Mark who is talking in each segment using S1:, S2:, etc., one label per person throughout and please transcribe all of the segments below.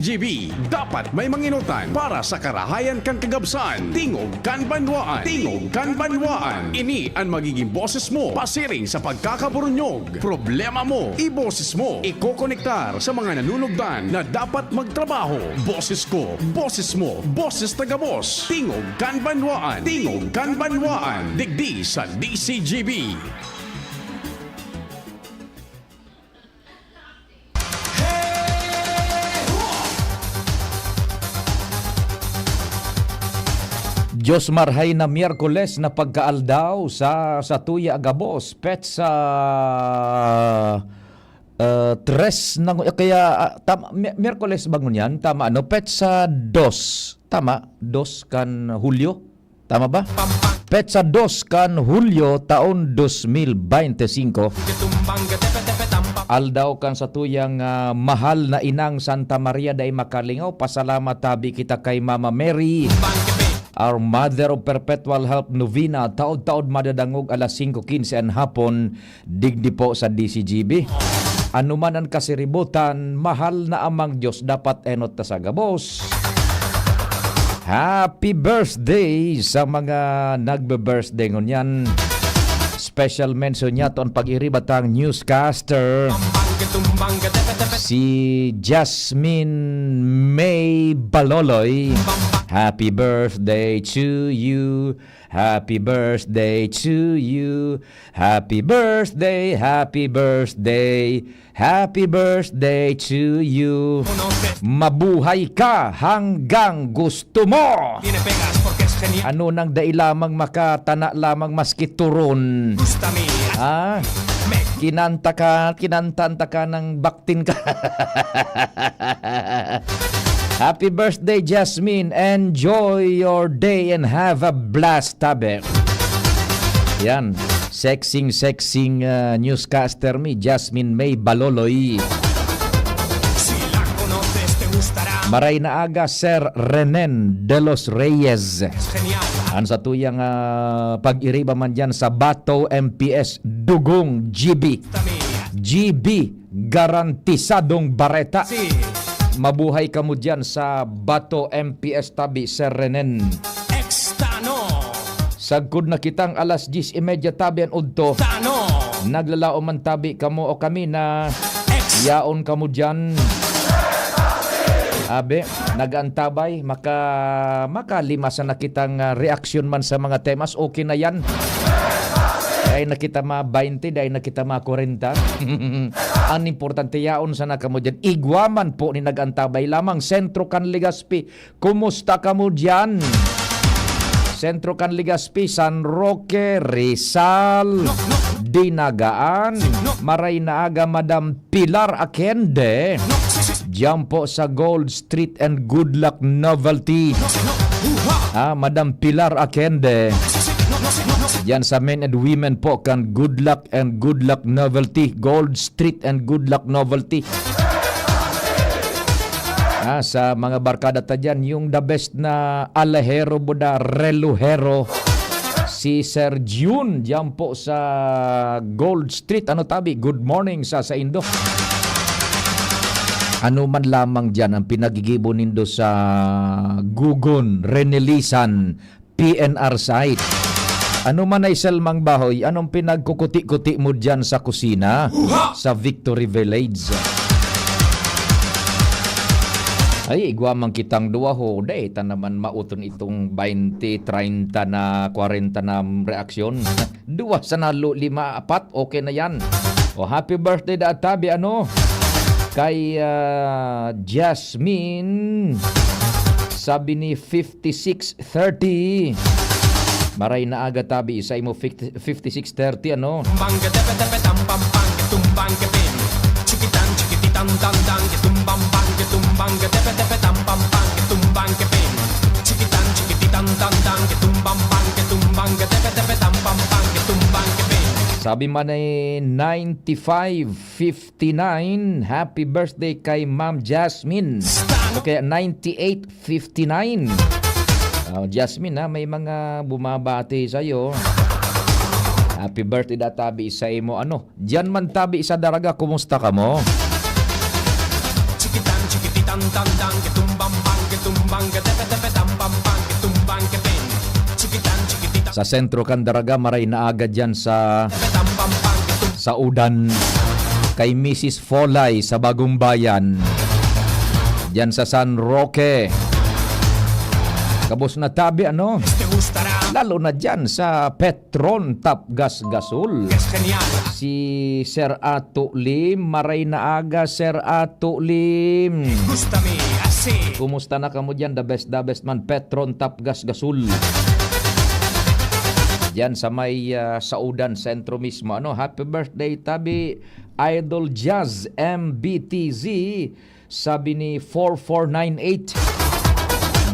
S1: GB, dapat may manginutan para sa karahayan kan kagabsan. Tingog kan banwaan. Tingog kan banwaan. Ini ang magiging boses mo pasiring sa pagkakaburunyog. Problema mo, iboses mo. Ikokonektar sa mga nanunugdan na dapat magtrabaho. Boses ko, boses mo, boses taga-boss. Tingog kan banwaan. Tingog kan banwaan. Digdi sa DCGB.
S2: Diyos marhay na Miyerkules na pagkaaldaw sa tuya agabos pet sa tres ng kaya tama, Miyerkules bangon yan tama ano pet sa dos tama dos kan Hulyo tama ba pet sa dos kan Hulyo taon 2025 aldaw kan sa tuyang mahal na inang Santa Maria day Makalingaw. Pasalamat tabi kita kay Mama Mary, our Mother of Perpetual Help Novena, taod-taod madadangog alas 5:15 an hapon, digdi po sa DCGB. Anuman ang kasiributan, mahal na amang Diyos, dapat enot ta sa gabos. Happy birthday sa mga nagbe-birthday ngunyan. Special mention niya to ang pag-iribatang newscaster, si Jasmine May Baloloy. Happy birthday to you. Happy birthday to you. Happy birthday, happy birthday. Happy birthday to you. Mabuhay ka hanggang gusto mo. Ano nang dai lamang makatana lamang maski turon. Kinantanta ka ng baktin ka. Happy birthday, Jasmine. Enjoy your day and have a blast, tabe. Yan. Sexing newscaster mi, Jasmine May Baloloy. Maray na aga, Sir Renen de los Reyes. Ang sa tuyang pag-iriba man dyan sa Bato MPS Dugong GB. GB, garantisadong bareta. Mabuhay ka mo dyan sa Bato MPS tabi, Sir Renen. Sagkod na kitang alas 10:30 tabi ang udto. Naglalao man tabi kamo o kami na yaon kamo dyan. Abe, nag-antabay, makalima sa nakitang reaksyon man sa mga temas, okay na yan. Dahil nakita ma 20, dahil nakita ma 40. Ang importante yaon sa nakamo dyan. Igwaman po ni nag-antabay lamang. Sentro kan Legazpi, kumusta ka mo dyan? Sentro kan Legazpi, San Roque, Rizal, Dinagaan, Maray na aga, Madam Pilar Akende. Diyan po sa Gold Street and Good Luck Novelty. Madam Pilar Akende. Diyan sa men and women po kan Good Luck and Good Luck Novelty. Gold Street and Good Luck Novelty. Sa mga barkada ta dyan, yung the best na alehero boda reluhero, si Sir June diyan po sa Gold Street. Ano tabi? Good morning sa Indo. Ano man lamang dyan ang pinagigibo nindo sa Gugon, Renelisan, PNR site. Ano man ay selmang bahoy, anong pinagkukuti-kuti mo dyan sa kusina, sa Victory Village? Ay, igwamang kitang duwa ho, ta naman mauton itong 20, 30 na 40 na reaksyon. Duwa sa nalo, 5, 4, okay na yan. O happy birthday da tabi ano? Kay Jasmine, sabi ni 5630. Maray na aga tabi, isa mo 5630 ano? Sabi man ay 9559. Happy birthday kay Ma'am Jasmine. Okay, 9859. Jasmine, may mga bumabati sa'yo. Happy birthday da tabi sa imo. Diyan man tabi sa daraga, kumusta ka mo?
S3: tan tan tan que tumbang que tepe tepe tam pam pam que tumbang que pen chiquitan chiquitita
S2: Sa sentro Candaraga, maray na agad dyan sa
S3: tam pam pam que
S2: sa udan kay Mrs. Folay sa Bagong Bayan. Diyan sa San Roque. Kabos na tabi ano?
S3: te gustará
S2: Lalo na dyan sa Petron Top Gas Gasol.
S3: es genial
S2: Si Sir Ato Lim, maray na aga Sir Ato Lim.
S3: gústame así
S2: Kumusta na kamo dyan? The best man. Petron Top Gas Gasol. Diyan sa may Saudan Sentro mismo. Ano, happy birthday tabi Idol Jazz MBTZ, sabi ni 4498.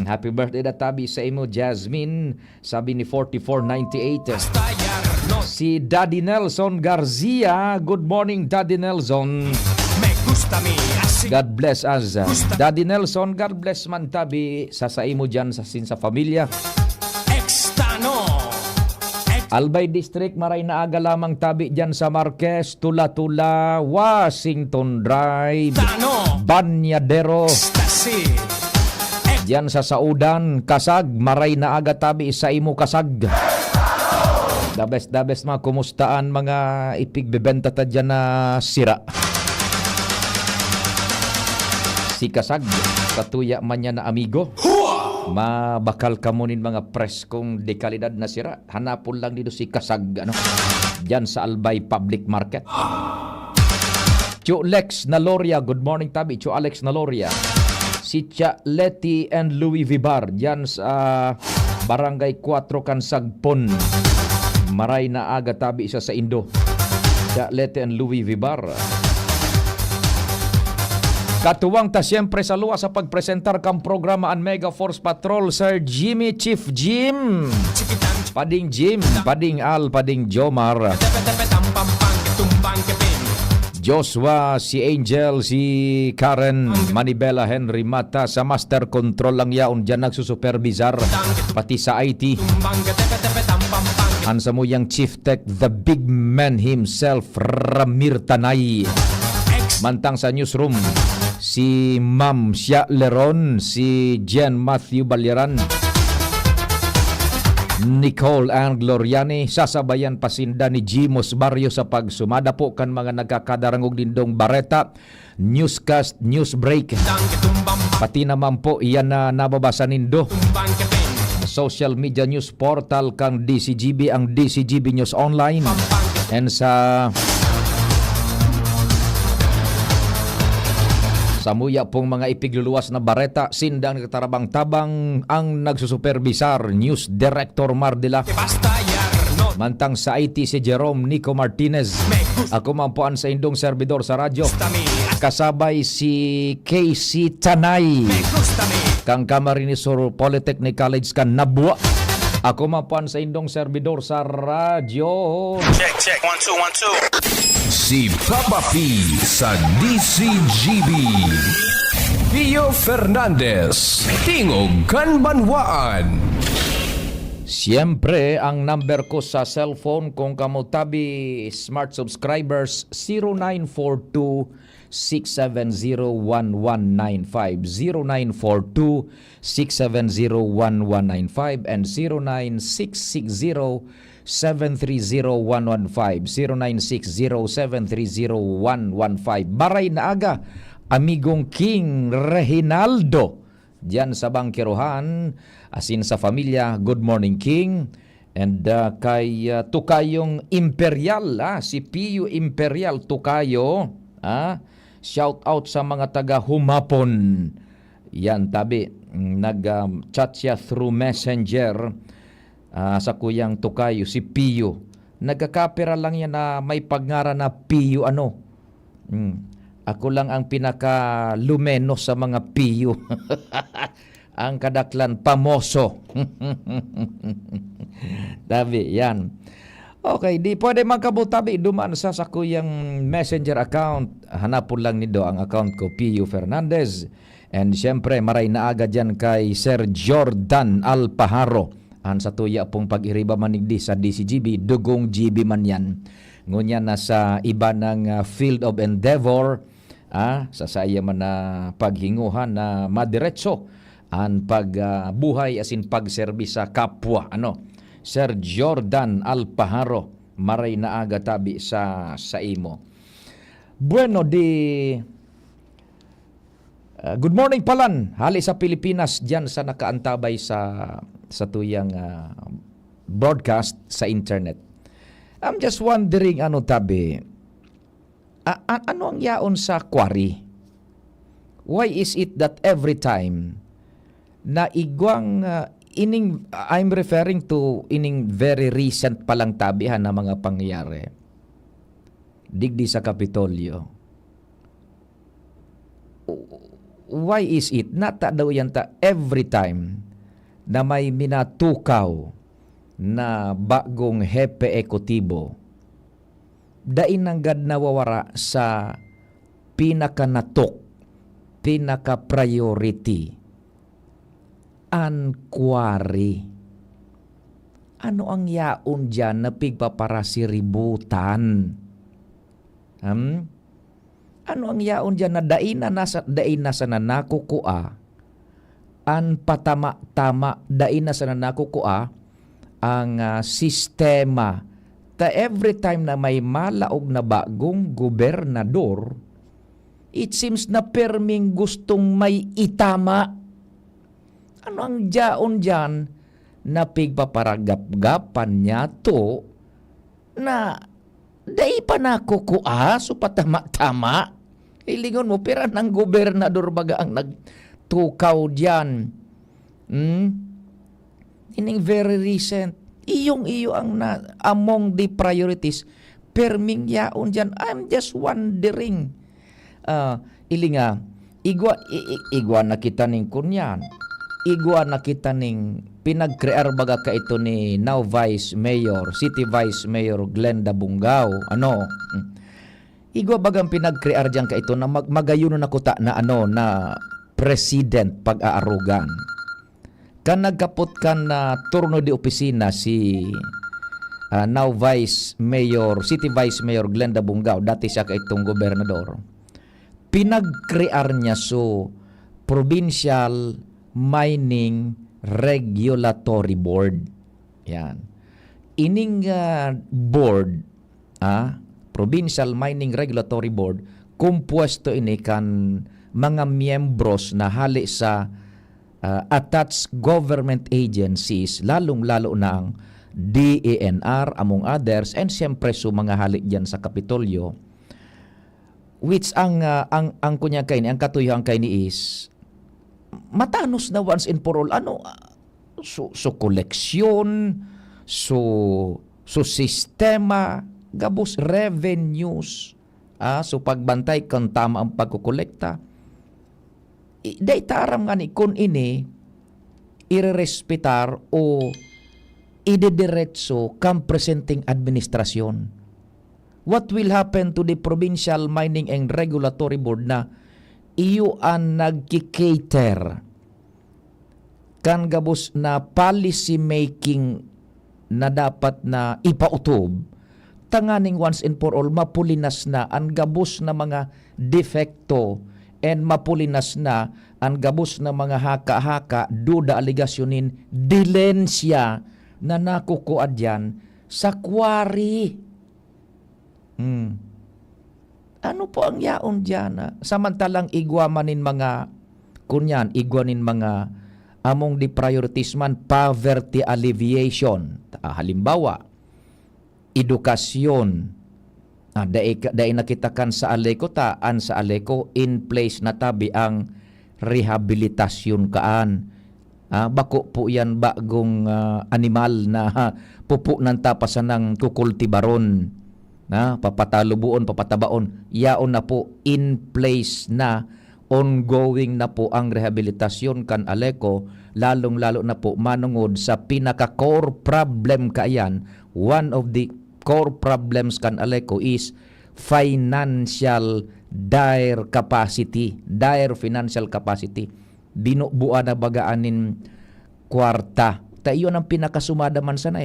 S2: Happy birthday na tabi sa imo Jasmine, sabi ni 4498.
S3: tallar no
S2: Si Daddy Nelson Garcia, good morning Daddy Nelson.
S3: me gusta me así
S2: God bless us. Daddy Nelson, God bless man tabi sa imo dyan sa pamilya.
S3: extano
S2: Albay District, maray na aga lamang tabi dyan sa Marquez, Tula-Tula, Washington Drive,
S3: extano
S2: Banyadero.
S3: ecstasy
S2: Diyan sa Saudan, Kasag, maray na aga tabi sa imo Kasag. The best mga kumustaan mga ipigbebenta ta dyan na sira. Si Kasag, katuya man niya na amigo. Mabakal ka munin mga preskong dekalidad na sira. Hanapon lang dito si Kasag, ano? Diyan sa Albay Public Market. Cho Lex Naloria, good morning tabi. Cho Alex Naloria. Si Cha Leti and Louis Vibar dyan sa Barangay 4 Kansagpon. Maray na aga tabi isa sa Indo. Cha Leti and Louis Vibar. Katuwang ta siyempre sa luwa sa pagpresentar kang programa ang Mega Force Patrol, Sir Jimmy Chief Jim.
S3: chiquitan
S2: Pading Jim, Pading Al, Pading Jomar.
S3: tepe tepe tam pam pam que tumbang que pen
S2: Joshua, si Angel, si Karen, Manibela, Henry Mata, sa Master Control lang yaon dyan nagsusupervisar, pati sa IT.
S3: tumbang que tepe tepe tam pam pam que
S2: Ansa mo yung Chief Tech, the big man himself, Ramir Tanay. Mantang sa newsroom, si Ma'am Shia Leron, si Jen Matthew Baliran, Nicole and Gloriani, sasabayan pasinda ni Jimos Barrio sa pagsumada po kan mga nagkakadarangog dindong bareta, newscast, news break.
S3: dan que tumbang
S2: Pati naman po iyan na nababasa nindo.
S3: tumbang que pen
S2: Social media news portal kang DCGB, ang DCGB News Online. And sa muya pong mga ipigluluwas na bareta, sindang nagtarabang-tabang ang nagsusuperbisar, News Director Mardila.
S3: que basta tallar no
S2: Mantang sa IT si Jerome Nico Martinez.
S3: me gusta
S2: Ako mampuan sa indong servidor sa radyo.
S3: me
S2: Kasabay si Casey Tanay.
S3: me gusta me
S2: Kang Camarines Sur Polytechnic College kan Nabua. Ako mapuan sa indong servidor sa radyo.
S3: check 1 2 1 2
S1: Si Papa P sa DCGB. Pio Fernandez, Tingog Kanbanwaan.
S2: Siyempre, ang number ko sa cellphone kung kamutabi smart subscribers 0942-670-1195 0942-670-1195 and 0966-730-115 0960-730-115. Baray na aga, amigong King Reginaldo diyan sa Bangkirohan, asin sa familia, good morning King. And kay Tukayong Imperial, si Pio Imperial Tukayo, shout out sa mga taga Humapon. Yan tabi, nag-chat siya through Messenger sa kuyang Tukayo, si Pio. Nagkakapira lang yan na may pagngaran na Pio ano. Ako lang ang pinaka-lumeno sa mga Pio. Ang kadaklan, pamoso. Tabi, yan. Okay, di pwede magkabutabi. Dumaan sa kuyang messenger account. Hanapon lang nido ang account ko, Pio Fernandez. And syempre, maray na agad yan kay Sir Jordan Alpaharo. Ang sa tuya pong pag-iriba manigdi sa DCGB, dugong GB man yan. Ngunyan na sa iba ng field of endeavor, sa saya man na paghinguhan na madiretso ang pagbuhay asin pagserbi sa kapwa. Sir Jordan Alpaharo, maray na aga tabi sa imo. Bueno, good morning palan, hali sa Pilipinas diyan sa nakaantabay sa tuyang broadcast sa internet. I'm just wondering tabi, ano ang yaon sa quarry? Why is it that every time na igwang I'm referring to ining very recent palang tabihan na mga pangyayari digdi sa Kapitolyo. Why is it nata daw yan ta every time na may minatukaw na bagong hepe ekotibo, dain nanggad nawawara sa pinakanatok, pinaka-priority, ang quarry. Ano ang yaon dyan na pigpaparasiributan? Ano ang yaon dyan na dain na sa nanakukua, ang patama-tama, dain na sa nanakukua, ang sistema. Ta every time na may malaog na bagong gobernador, it seems na perming gustong may itama. Ano ang jaon dyan na pigpaparagap-gapan niya to na day pa nakukua so patama-tama. Ilingon mo, pera ng gobernador baga ang nagtukaw dyan. Ining very recent. Iyo ang among the priorities. Perming yaon dyan. I'm just wondering. Ilinga, igwa na kita ning kunyan. Igwa na kita ning pinag-crear baga ka ito ni now Vice Mayor, City Vice Mayor Glenda Bungao. Igwa bagang pinag-crear diyan ka ito na magayuno na kuta na na president pag-aarugan. Kan nagkapot kan na turno di opisina si now Vice Mayor, City Vice Mayor Glenda Bungao, dati siya ka itong gobernador. Pinag-crear niya so Provincial Mining Regulatory Board. Yan. Ining board, Provincial Mining Regulatory Board, kumpuesto ini kan mga miyembros na hali sa attached government agencies, lalong-lalo na ang DENR, among others, and siyempre so mga hali dyan sa Kapitolyo, which ang kunya kay ni, ang katuyang kay ni is matanos na once and for all so koleksyon, so sistema, gabos revenues, so pagbantay kung tama ang pagkukolekta. Day taram nga ni kun ini irerespetar o idediretso kam presenting administrasyon. What will happen to the Provincial Mining and Regulatory Board na iyo ang nagkikater kan gabos na policy making na dapat na ipautob, tanganing once and for all mapulinas na ang gabos na mga defekto and mapulinas na ang gabos na mga haka-haka, duda, aligasyonin, dilensya na nakukuad yan sa quarry. Ano po ang yaon dyan? Samantalang igwamanin mga kunyan, igwanin mga among di priorities man, poverty alleviation. Halimbawa, edukasyon. Dahil nakitakan sa aleko taan sa aleko in place na tabi ang rehabilitasyon kaan. Bako po yan bagong animal na pupo ng tapasan ng kukultibaron. Papatalubuon, papatabaon. Yaon na po in place na, ongoing na po ang rehabilitasyon kan aleko, lalong-lalo na po manungod sa pinaka-core problem kaayan. One of the core problems kan aleko is financial dire capacity, dire financial capacity. Binubuan na bagaanin kwarta. Iyon ang pinakasumada man sana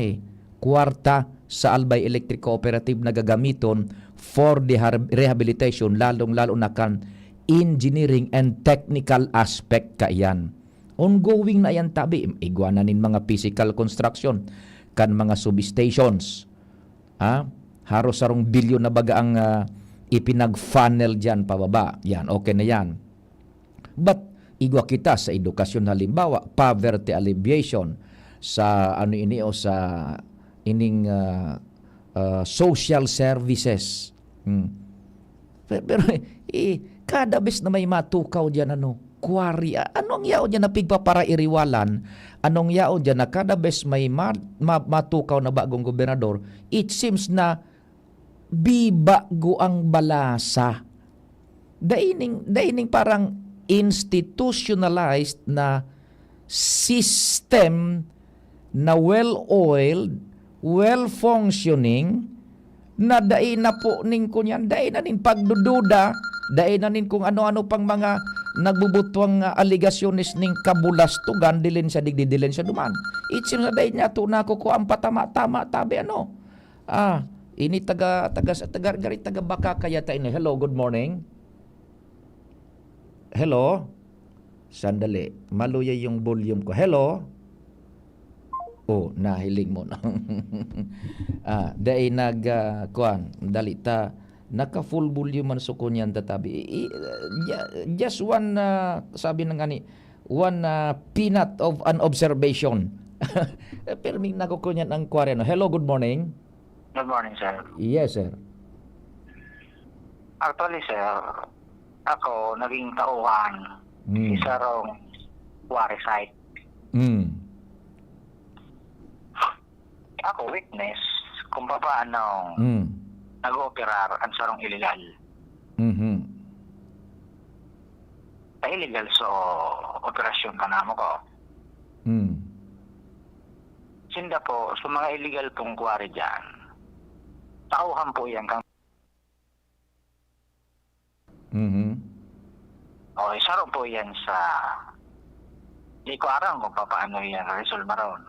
S2: kwarta sa Albay Electric Cooperative na gagamiton for the rehabilitation, lalong-lalo na kan engineering and technical aspect kaiyan. Ongoing na yan tabi, igwananin mga physical construction, kan mga substations. Haros sarong bilyon na baga ang ipinag-funnel dyan pababa. Yan, okay na yan. But, igwa kita sa edukasyon halimbawa, poverty alleviation, sa ano ini o sa ining social services. Pero kada bes na may matukaw dyan quarry, anong yao dyan na pigpapara iriwalan, anong yao dyan na kada bes may matukaw na bagong gobernador, it seems na bibago ang balasa. Daining parang institutionalized na system na well-oiled, well-functioning, na dai na po ning kunyan, dai na nin pagdududa, dai na nin kung ano-ano pang mga nagbubutwang aligasyones ning kabulastugan, dilin siya digdidilin siya duman. It seems na dai niya to na ko ang patama-tama tabi ini taga baka kaya ta ini. Hello, good morning. Hello. Sandali, maluya yung volume ko. Hello. Oh, nahiling mo na. Dahil kuan, dalita, naka full volume man so kunyan tatabi. Just one, sabi na nga ni, one peanut of an observation. Perming nakukunyan ang kware. Hello, good morning.
S4: Good morning, sir.
S2: Yes, sir.
S4: Actually, sir, ako naging tauhan isa rong quarry site. Ako witness kung paano nag-ooperar ang sarong illegal. Illegal so operasyon ka namo ko. Sinda po, sa mga illegal pong quarry dyan, tauhan po yan kang o isaro po yan sa di ko aram kung paano yan resolve maroon.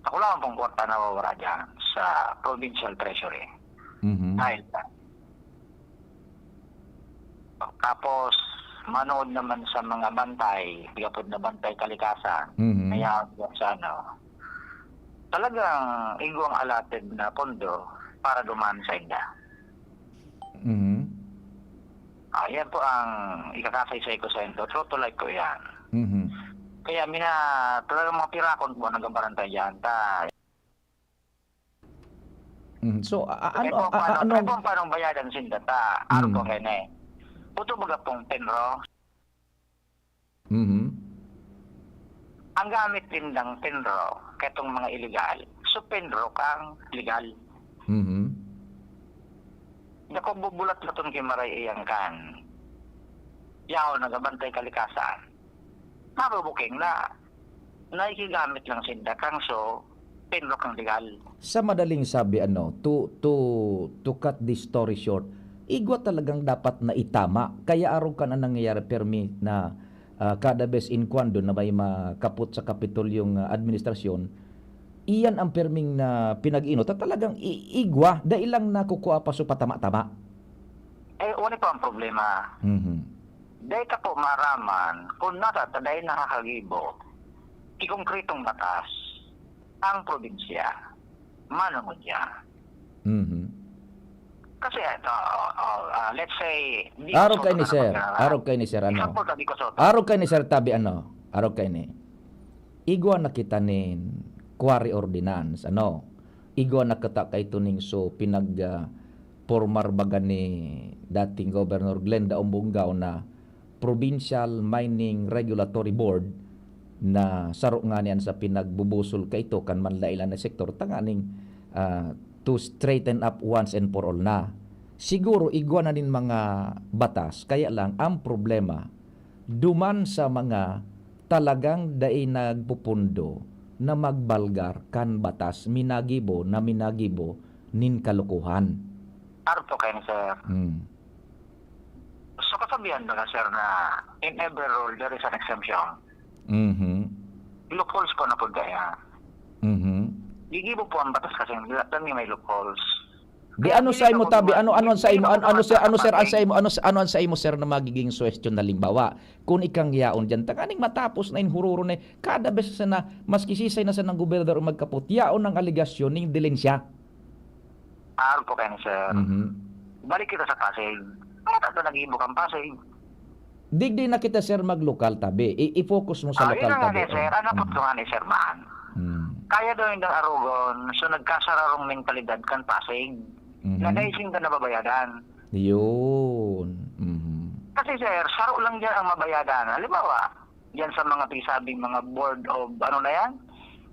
S4: Ako lang pong kwarta na wawara dyan sa provincial treasury. Dahil tapos manood naman sa mga bantay, bigapod na bantay kalikasan, kaya sa talagang igwang allotted na pondo para dumaan sa inda. Yan po ang ikakasaysay ko sa ito. True to life ko yan. Kaya talagang mga pirakon po nagabarantay yan.
S2: So,
S4: ano? Paano bayadan sindata? Araw ko kene. Puto baga pong penro. Ang gamit din ng penro, ketong mga illegal, so penro kang legal. Dako bubulat na itong kimaray iyang kan. Yaw, nagabantay kalikasan. Mabubuking na. Naikigamit lang sinda kang so, penro kang legal.
S2: Sa madaling sabi, to cut this story short, igwa talagang dapat na itama. Kaya araw ka na nangyayari permi na kada bes in quando na may makaput sa kapitulyong administrasyon, iyan ang perming na pinag-inot at talagang igwa dahil lang nakukuha pa so patama-tama.
S4: Uni po ang problema. Dahil ka po maraman kung dahil nakakagibo ikongkritong batas ang probinsya manunod niya. Kasi ito, let's say
S2: araw kay ni sir ano? Araw kay ni sir tabi araw kay ni igwa nakita nin quarry ordinance, igwa nakita kay tuning so formar baga ni dating Governor Glenda Umbungao na Provincial Mining Regulatory Board na saro nga niyan sa pinagbubusol kay ito kan manlailan na sektor tanganing to straighten up once and for all na. Siguro igwa na din mga batas, kaya lang ang problema duman sa mga talagang dai nagpupundo na magbalgar kan batas minagibo nin kalukuhan.
S4: Araw po kayo, sir. So kasabihan ba sir na in every rule there is an exemption? Loopholes po na po kaya. Gigibo po ang batas kasi may loopholes.
S2: Di ano sa imo tabi, ano sa imo, ano sir, ano sir, ano sa imo, ano sa imo sir na magiging suwestyon na limbawa. Kung ikang yaon diyan tanganing matapos na inhururo na kada beses na maski sisay na sa nang gobernador magkaput, yaon ng aligasyon ning dilensya.
S4: Araw po kayo, sir.
S2: Mhm.
S4: Balik kita sa Pasig. Ano tato nag-iibok ang Pasig?
S2: Digdi na kita sir maglokal tabi. I-focus mo sa
S4: Yun
S2: lokal
S4: na nga
S2: tabi.
S4: ni, sir. Ano po ito nga ni, sir, man?
S2: Mhm.
S4: Kaya daw yung arugon, so nagkasararong mentalidad kan Pasig.
S2: Mhm.
S4: Na naising ka na babayadan.
S2: Yun. Mhm.
S4: Kasi, sir, saro lang dyan ang mabayadan. Halimbawa, yan sa mga pisabing mga board of, ano na yan?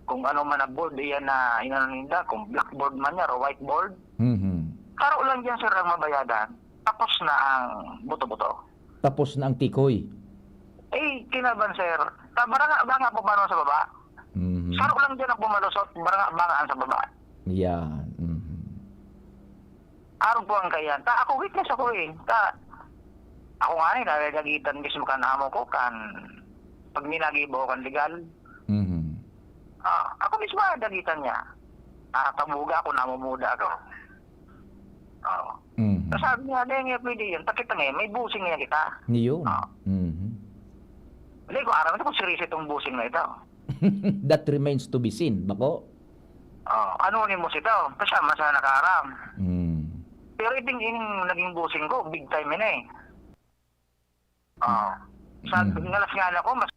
S4: Kung ano man na board, yan na, inaninda, kung blackboard man yan o whiteboard.
S2: Mhm.
S4: Saro lang dyan, sir, ang mabayadan. Tapos na ang buto-buto.
S2: Tapos na ang tikoy.
S4: Eh, kinaban, sir. Banga po ba sa baba?
S2: Mhm.
S4: Saro lang dyan ang bumalusot, bangaan sa baba.
S2: Yan. Mhm.
S4: Araw po ang kayan. Ako witness ako eh. Ako nga rin, nalagagitan mismo kan amo ko, kan pag minagibo kan legal.
S2: Mhm.
S4: Ako mismo nalagagitan niya. Tabuga ako, namumuda ako.
S2: Mhm.
S4: Sabi niya, hindi nga pwede yun. Pakita ngayon, may busing niya kita.
S2: Yun.
S4: Ah.
S2: Mhm.
S4: Hindi ko aram ito kung seryoso itong busing na ito.
S2: That remains to be seen, bako.
S4: Ano ni mo ito? Kasama sa nakaram.
S2: Mm.
S4: Pero iting naging busing ko, big time yun eh. Sabi, nalasngan ako, mas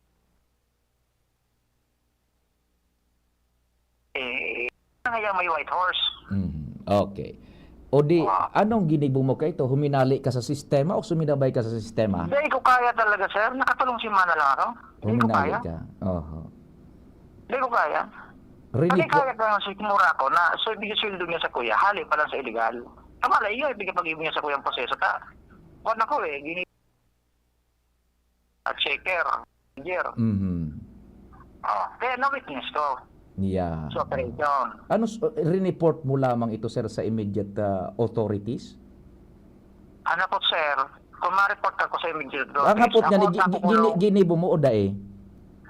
S4: kaya may white horse.
S2: Mhm. Okay. O di, anong ginibo mo kay ito? Huminali ka sa sistema o suminabay ka sa sistema?
S4: Hindi ko kaya talaga, sir. Nakatulong si Mana lang ako. Hindi ko
S2: Huminali
S4: kaya.
S2: ka. Oho.
S4: Hindi ko kaya.
S2: Rinig
S4: Kasi
S2: ko.
S4: kaya ka si Kimura ko na so ibigay sweldo niya sa kuya, hali pa lang sa illegal. Kamala, iyo ibigay pag-ibig niya sa kuya ang proseso ta. Kung ako eh, checker, year.
S2: Mhm.
S4: Kaya na-witness to
S2: Yeah.
S4: sa operation.
S2: Ano report mo lamang ito sir sa immediate authorities?
S4: Ano po, sir? Kung ma-report ako sa immediate
S2: Ang hapot nga ni
S4: nakukulong.
S2: ginibo mo o dae?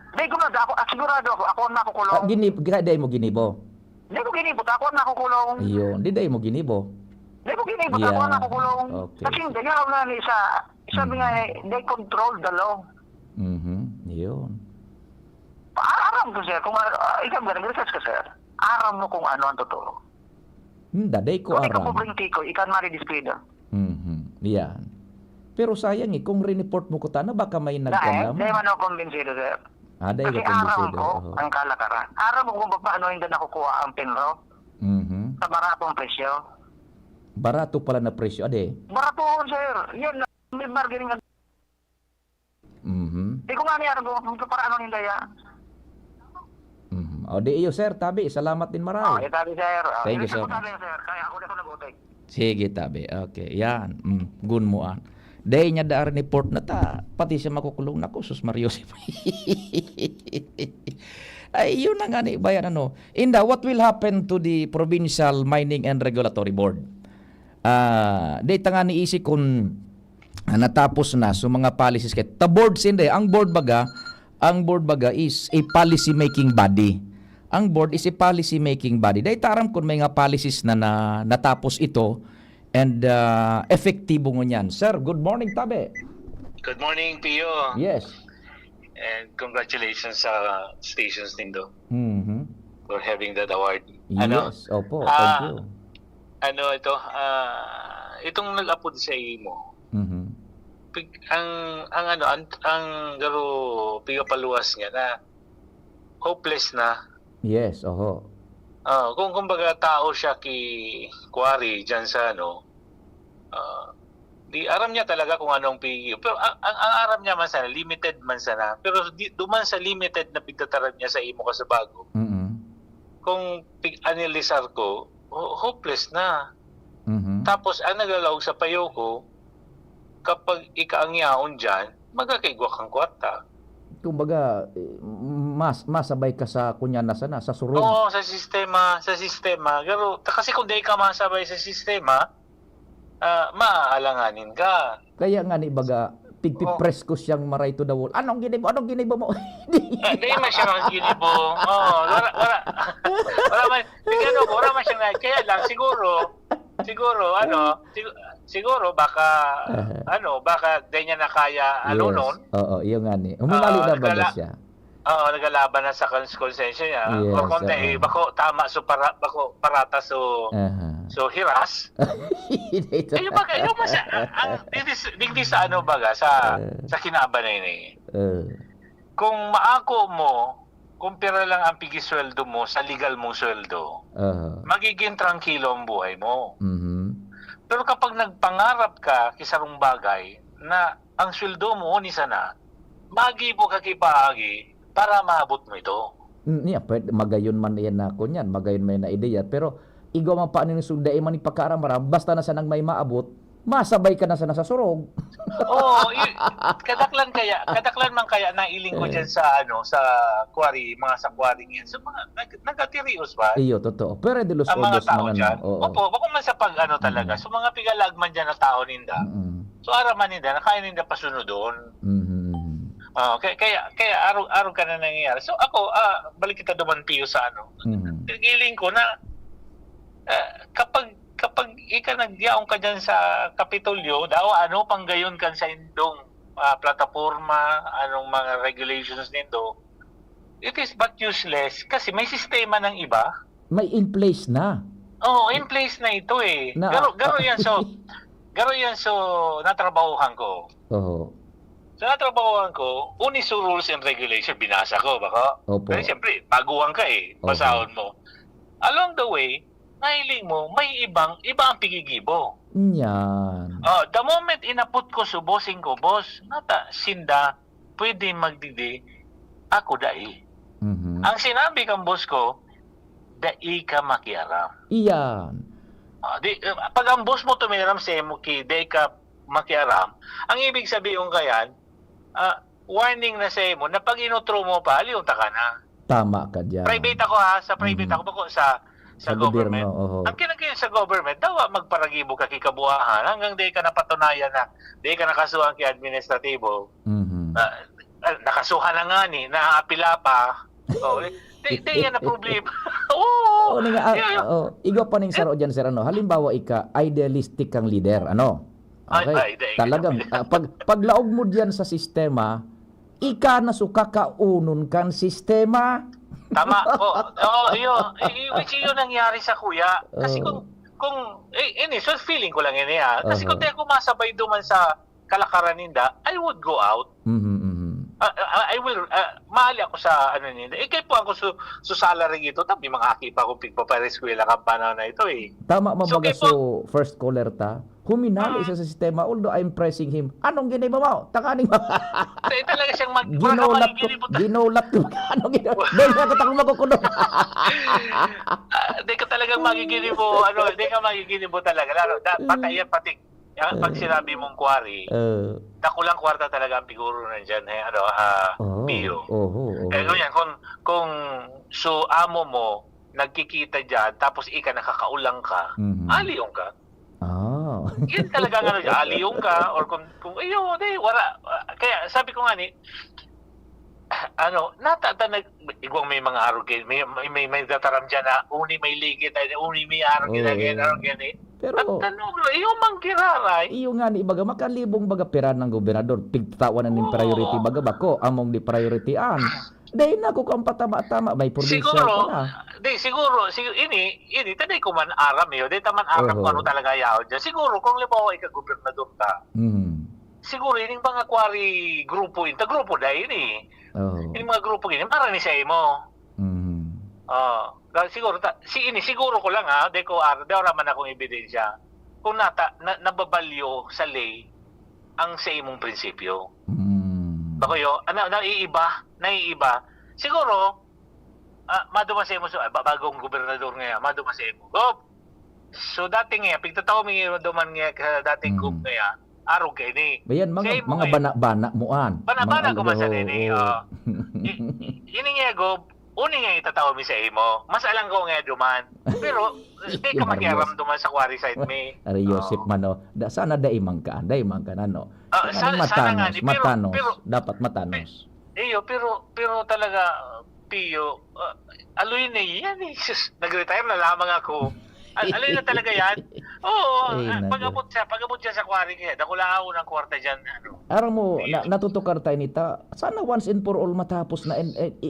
S4: Hindi ko na, sigurado ako ang nakukulong.
S2: Ginib dae mo ginibo.
S4: Hindi ko ginibot, ako ang nakukulong.
S2: Iyon, di dae mo ginibo.
S4: Hindi ko ginibot, ako ang
S2: Yeah.
S4: nakukulong.
S2: Okay.
S4: Kasi hindi nga na ni sabi nga eh, they control the law.
S2: Mhm. Iyon.
S4: Aram ko, sir. Kung ikaw ba, nag-research ka, sir. Aram mo kung ano ang totoo.
S2: Daday ko
S4: Kung ikaw
S2: aram.
S4: pobreng tiko, ikaw mari-discredo.
S2: Mhm. Yan. Pero sayang kung report mo ko tana baka may
S4: Dahil,
S2: nagkanam.
S4: dahil man ako kumbinsido, sir.
S2: Dahil
S4: Kasi
S2: ka
S4: aram
S2: kumbinsido.
S4: ko
S2: Oho.
S4: ang kalakaran. Aram mo kung paano hindi nakukuha ang pinro
S2: Mhm.
S4: sa baratong presyo.
S2: Barato pala na presyo ade.
S4: Barato, sir. Yun, may bargaining.
S2: Mhm.
S4: Di ko nga niya, para ano nila ya.
S2: Mhm. O di iyo sir, tabi. Salamat din maray.
S4: Itabi, sir.
S2: Thank you, sir.
S4: Sir. Kaya ako na ako nabutik.
S2: Sige tabi. Okay. Yan. Gun mo an. Day niya daar ni port na ta. Pati siya makukulong na ko. Sus Mario. Ay, yun na nga ni bayan ano. Inda, what will happen to the Provincial Mining and Regulatory Board? Data nga ni isi kung natapos na so mga policies kay ta board sinde ang board baga is a policy making body. Ang board is a policy making body. Dahil taram kung may nga policies na, natapos ito and efektibo mo niyan. Sir, good morning tabi.
S5: Good morning, Pio.
S2: Yes.
S5: And congratulations sa stations nindo
S2: Mhm.
S5: for having that award.
S2: Yes, opo. Thank you.
S5: Itong nag-upload sa imo.
S2: Mhm.
S5: Ang garo Pio paluwas nga na hopeless na.
S2: Yes, oho.
S5: Kung kumbaga tao siya kuwari diyan sa di aram niya talaga kung anong PU. Pero ang aram niya man sana, limited man sana. Pero duman sa limited na pigtataran niya sa imo ka sa bago.
S2: Mhm.
S5: Kung analisar ko, hopeless na.
S2: Mhm.
S5: Tapos ang naglalawag sa payo ko, kapag ikaangyaon dyan, magkakaigwa kang kwarta.
S2: Kumbaga masabay ka sa kunya na sana sa surog.
S5: Oo, sa sistema. Pero kasi kung di ka masabay sa sistema, maaalanganin ka.
S2: Kaya nga ni baga pigpipress ko siyang maray to the wall. Anong ginibo mo?
S5: Hindi man siya maginibo. Oo, wala man. Wala man siya na. Kaya lang siguro, siguro siguro baka baka di niya na kaya noon.
S2: Oo, iyo nga ni. Umimali na ba siya?
S5: Oo, nagalaban na sa konsensya niya.
S2: Yes,
S5: Or kung di, bako tama bako parata so hiras. Ayun baga, digdi sa ano baga sa kinabanay ni. Kung maako mo, kumpira lang ang pigisweldo mo sa legal mong sweldo, magiging tranquilo ang buhay mo. Pero kapag nagpangarap ka kisarong bagay na ang sweldo mo ni sana, magi mo kakipahagi para maabot mo ito.
S2: Niya, pwede magayon man yan na ko niyan, magayon man na ideya, pero igaw man paano ni sunday man ni pagkaramara, basta na sanang may maabot, masabay ka na sana sa surog.
S5: Kadaklan man kaya nailing ko diyan sa sa quarry, mga sa quarry yan. So mga nagatirios ba?
S2: Iyo, totoo. Pero de los
S5: ang mga
S2: odos
S5: tao
S2: man
S5: dyan.
S2: Oo.
S5: Opo, bako man sa pag talaga. So mga pigalagman dyan na tao ninda. So araman ninda, nakain ninda pasunod doon. Kaya araw ka na nangyayari. So ako, balik kita duman piyo sa Giling ko na kapag ika nagyaong ka dyan sa Kapitolyo, panggayon kan sa indong plataforma, anong mga regulations nito, it is but useless kasi may sistema ng iba.
S2: May in place na.
S5: Oo, in place na ito eh. Garo yan so natrabahuhan ko.
S2: Oo.
S5: Sa natrabahuhan ko, unis rules and regulation, binasa ko, baka?
S2: Opo.
S5: Pero siyempre, baguhan ka eh, basahon mo. Along the way, nahiling mo, may iba ang pigigibo.
S2: Yan.
S5: The moment inaput ko sa bossing ko, boss, sinda, pwede magdidi, ako dai. Ang sinabi kang boss ko, dai ka makiaram.
S2: Iyan.
S5: Pag ang boss mo tumiram sa mo dai ka makiaram, ang ibig sabihin kayan, warning na sa mo, na pag inutro mo pa, aliw ta ka na.
S2: Tama ka dyan.
S5: Private ako sa private ako bako sa government. Ang kinagaya sa government, dawa magparagibo ka kikabuhahan hanggang di ka napatunayan na di ka nakasuhan kay administratibo. Nakasuhan na nga ni, naapila pa. Di yan na problema.
S2: Igo pa ning saro dyan, sir. Halimbawa, idealistic kang leader. Okay? Talagang, paglaog mo dyan sa sistema, na suka kaunon kan sistema.
S5: Tama. Which yun nangyari sa kuya. Kasi so feeling ko lang yun kasi kung di ako masabay duman sa kalakaran ninda, I would go out. I will, mahali ako sa ninda. Kaya po ako sa salary ito, tabi mga aki pa akong pigpapareskwela kampana na ito eh.
S2: Tama mabaga first caller ta. Huminali isa sa sistema, although I'm pressing him. Anong ginay ba mo? Takaning ba?
S5: Talaga siyang
S2: ginaulat ko. Anong ginay? Dahil na katakong makukulong.
S5: Di ka talagang magigini mo, di ka magigini mo talaga. Patay yan, pati. Pag sinabi mong quarry, nakulang kwarta talaga ang figuro nandyan, Pio. Kaya ganyan, kung amo mo, nagkikita dyan, tapos nakakaulang ka, aliyong ka. Yan talaga aliyong ka, or kung wala. Kaya sabi ko nga igwang may mga arrogant, may dataram dyan na, uni may ligit, uni may arrogant,
S2: Pero
S5: iyo mangkiraray.
S2: Iyo nga ni ibaga makalibong baga pera ng gobernador pigtawanan ning priority baga bako among di priorityan. Dahil na ko kung patama-tama may provincial pa na.
S5: Siguro ini taday ko man aram yo, di taman aram ko talaga yaw dyan. Siguro kung libawa ika gobernador ta. Siguro ining mga quarry grupo grupo dahil ini. Ini mga grupo ini para ni sa imo. Siguro ko lang di wala man akong ebidensya kung nababalyo sa lay ang sa imong prinsipyo. Bako yo, naiiba. Siguro, maduma sa imo, bagong gobernador ngayon, maduma sa imo. So, dati nga, pigtataw mi duman nga sa dating group ngayon, araw kayo ni.
S2: Bayan, mga bana-bana muan.
S5: Bana-bana ko masan ni. Ini nga, uni nga itataw mi sa imo. Mas alang ko nga duman. Pero, di ka makiaram duman sa quarry side mi.
S2: Ari Joseph Mano, sana daimang ka no.
S5: Sana
S2: matanos, dapat matanos.
S5: Pero talaga, Pio, aloy na yan eh. Nag-retire na lamang ako. Alin na talaga yan? Oo,
S2: Ay, nako.
S5: pag-abot siya sa quarry kaya, dakula ako ng kwarta dyan.
S2: Aram mo, natutukar tayo nita. Sana once and for all matapos na.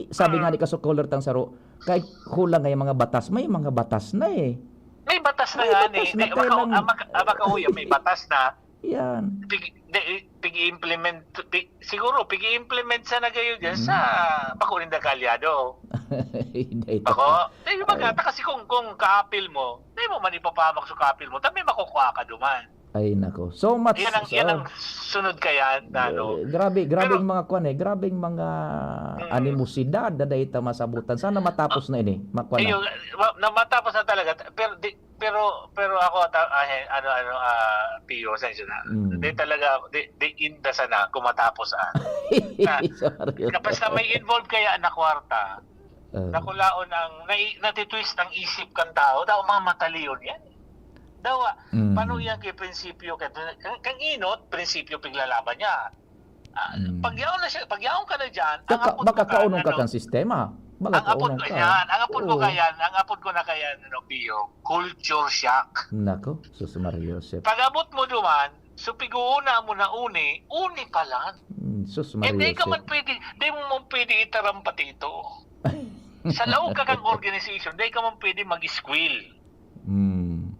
S2: Sabi nga ni Kasokoler tang saro, kahit kulang nga yung mga batas, may mga batas na eh.
S5: May batas na
S2: May
S5: yan
S2: batas
S5: eh.
S2: na, kailan-
S5: May batas na.
S2: Yan.
S5: Pig-implement, siguro pig-implement sa nagayon dyan sa Pakurinda Kalyado.
S2: Hindi ito.
S5: Ako, yung magata kasi kung kaapil mo, hindi mo man ipapamak sa kaapil mo, tabi makukuha ka duman.
S2: Ay nako. So much.
S5: Yan ang sunod kaya na ano.
S2: Grabe
S5: Pero-
S2: yung mga kuan eh. Grabe yung mga animosidad na dahita masabutan. Sana matapos na ini. Makuan
S5: Ayun,
S2: na.
S5: matapos na talaga. Pero ako Pio, sensyo na. Di talaga di inda sana kung matapos
S2: Sorry.
S5: Kapag na may involved kaya na kwarta, nakulaon ang natitwist ang isip kan tao, daw mga mataliyon yan. Daw, paano yan kay prinsipyo kang inot, prinsipyo piglalaban niya. Pagyaon ka na diyan,
S2: Baka kaunong ka kang sistema. Baka
S5: ang apod
S2: kaunong
S5: ko
S2: ka.
S5: yan, ang apod ko
S2: Oo.
S5: kayan, Pio, culture shock.
S2: Nako, Sus Maria Joseph.
S5: Pag abot mo duman, so piguuna mo na uni pa lang.
S2: Sus Maria
S5: Hindi ka man
S2: Joseph.
S5: pwede, di mo man pwede itarampat ito. Sa loob ka kang organization, di ka man pwede mag-squill.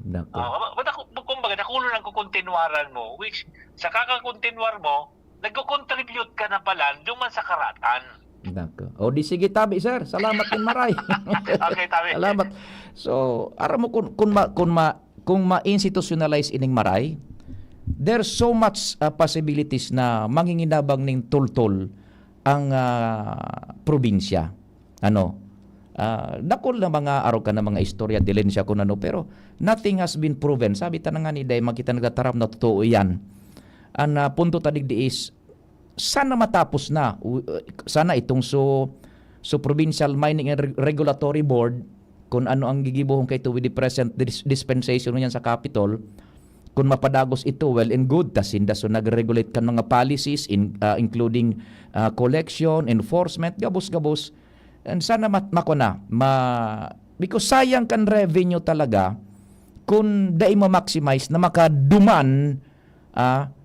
S2: Nako.
S5: Kumbaga, nakulo ng kukontinuaran mo, which sa kakakontinuar mo, nagko-contribute ka na pala duman sa karatan.
S2: Nako. O di sige tabi sir. Salamat din maray.
S5: Okay, tabi.
S2: Salamat. So, aram mo kung ma-institutionalize ining maray, there's so much possibilities na manginginabang ning tultol ang probinsya. Dakol na mga araw ka na mga istorya dilin siya kung ano, pero nothing has been proven. Sabi ta na nga ni Day, makita nagtatarap na totoo yan. Ang punto tadigdi is, sana matapos na. Sana itong so Provincial Mining and Regulatory Board, kung ano ang gigibuhong kay with the present dispensation niyan sa Capitol, kung mapadagos ito, well and good. Tasinda so nag-regulate kan mga policies, including collection, enforcement, gabos-gabos. And sana because sayang kan revenue talaga kung dai ma-maximize na makaduman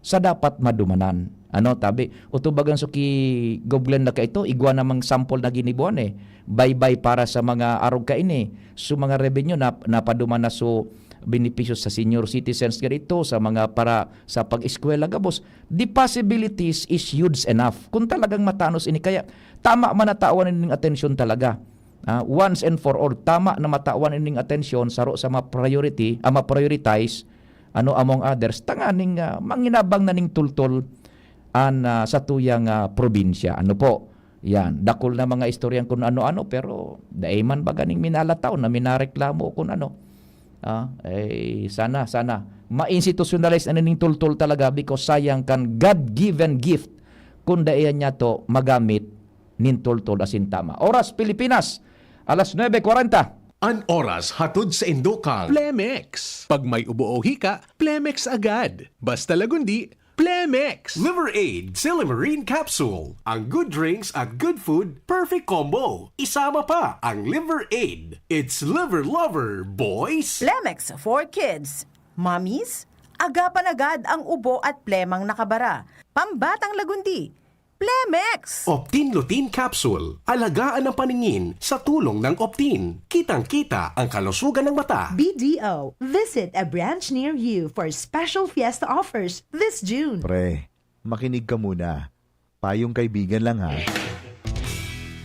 S2: sa dapat madumanan. Tabi, utubagan so ki goblen na ka ito, igwa namang sample na ginibuan eh. Bye-bye para sa mga arog ka ini. So mga revenue na napaduman na so benepisyo sa senior citizens ganito, sa mga para sa pag-eskwela gabos. The possibilities is huge enough. Kung talagang matanos ini, kaya tama man natawan ning atensyon talaga. Once and for all, tama na matawan ning atensyon saro sa ma-priority, ma-prioritize among others, tanganing manginabang na ning tultol sa tuyang probinsya. Yan, dakol na mga istoryang kung ano-ano, pero daiman ba ganing minalataw na minareklamo kung ano. Sana ma-institutionalize na ning tultol talaga, because sayang kan God-given gift kung daiyan niya to magamit nin tultol asin tama. Oras Pilipinas, alas 9:40.
S1: An oras hatod sa Indokal.
S6: Plemex. Pag may ubo o hika, Plemex agad. Basta lagundi, Plemex.
S1: Liver Aid Silimarine Capsule. Ang good drinks at good food, perfect combo. Isama pa ang Liver Aid. It's liver lover, boys!
S7: Plemex for kids. Mommies, agapan agad ang ubo at plemang nakabara. Pambatang lagundi. Plemex!
S1: Optin Lutein Capsule. Alagaan ang paningin sa tulong ng Optin. Kitang-kita ang kalusugan ng mata.
S8: BDO, visit a branch near you for special fiesta offers this June.
S9: Pre, makinig ka muna. Payong kaibigan lang ha.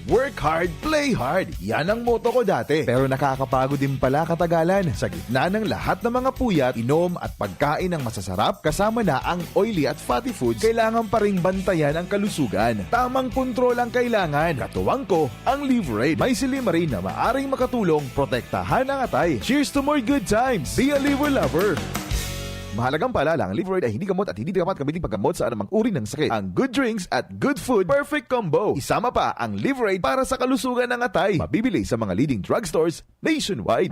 S9: Work hard, play hard. Yan ang motto ko dati. Pero nakakapagod din pala katagalan. Sa gitna ng lahat ng mga puyat, inom at pagkain ng masasarap, kasama na ang oily at fatty foods, kailangan pa ring bantayan ang kalusugan. Tamang kontrol ang kailangan. Katuwang ko, ang Liverade. May Silimarine na maaring makatulong protektahan ang atay. Cheers to more good times. Be a liver lover. Mahalagang paalala, ang Liverade ay hindi gamot at hindi dapat gamitin paggamot sa anumang uri ng sakit. Ang good drinks at good food, perfect combo. Isama pa ang Liverade para sa kalusugan ng atay. Mabibili sa mga leading drugstores nationwide.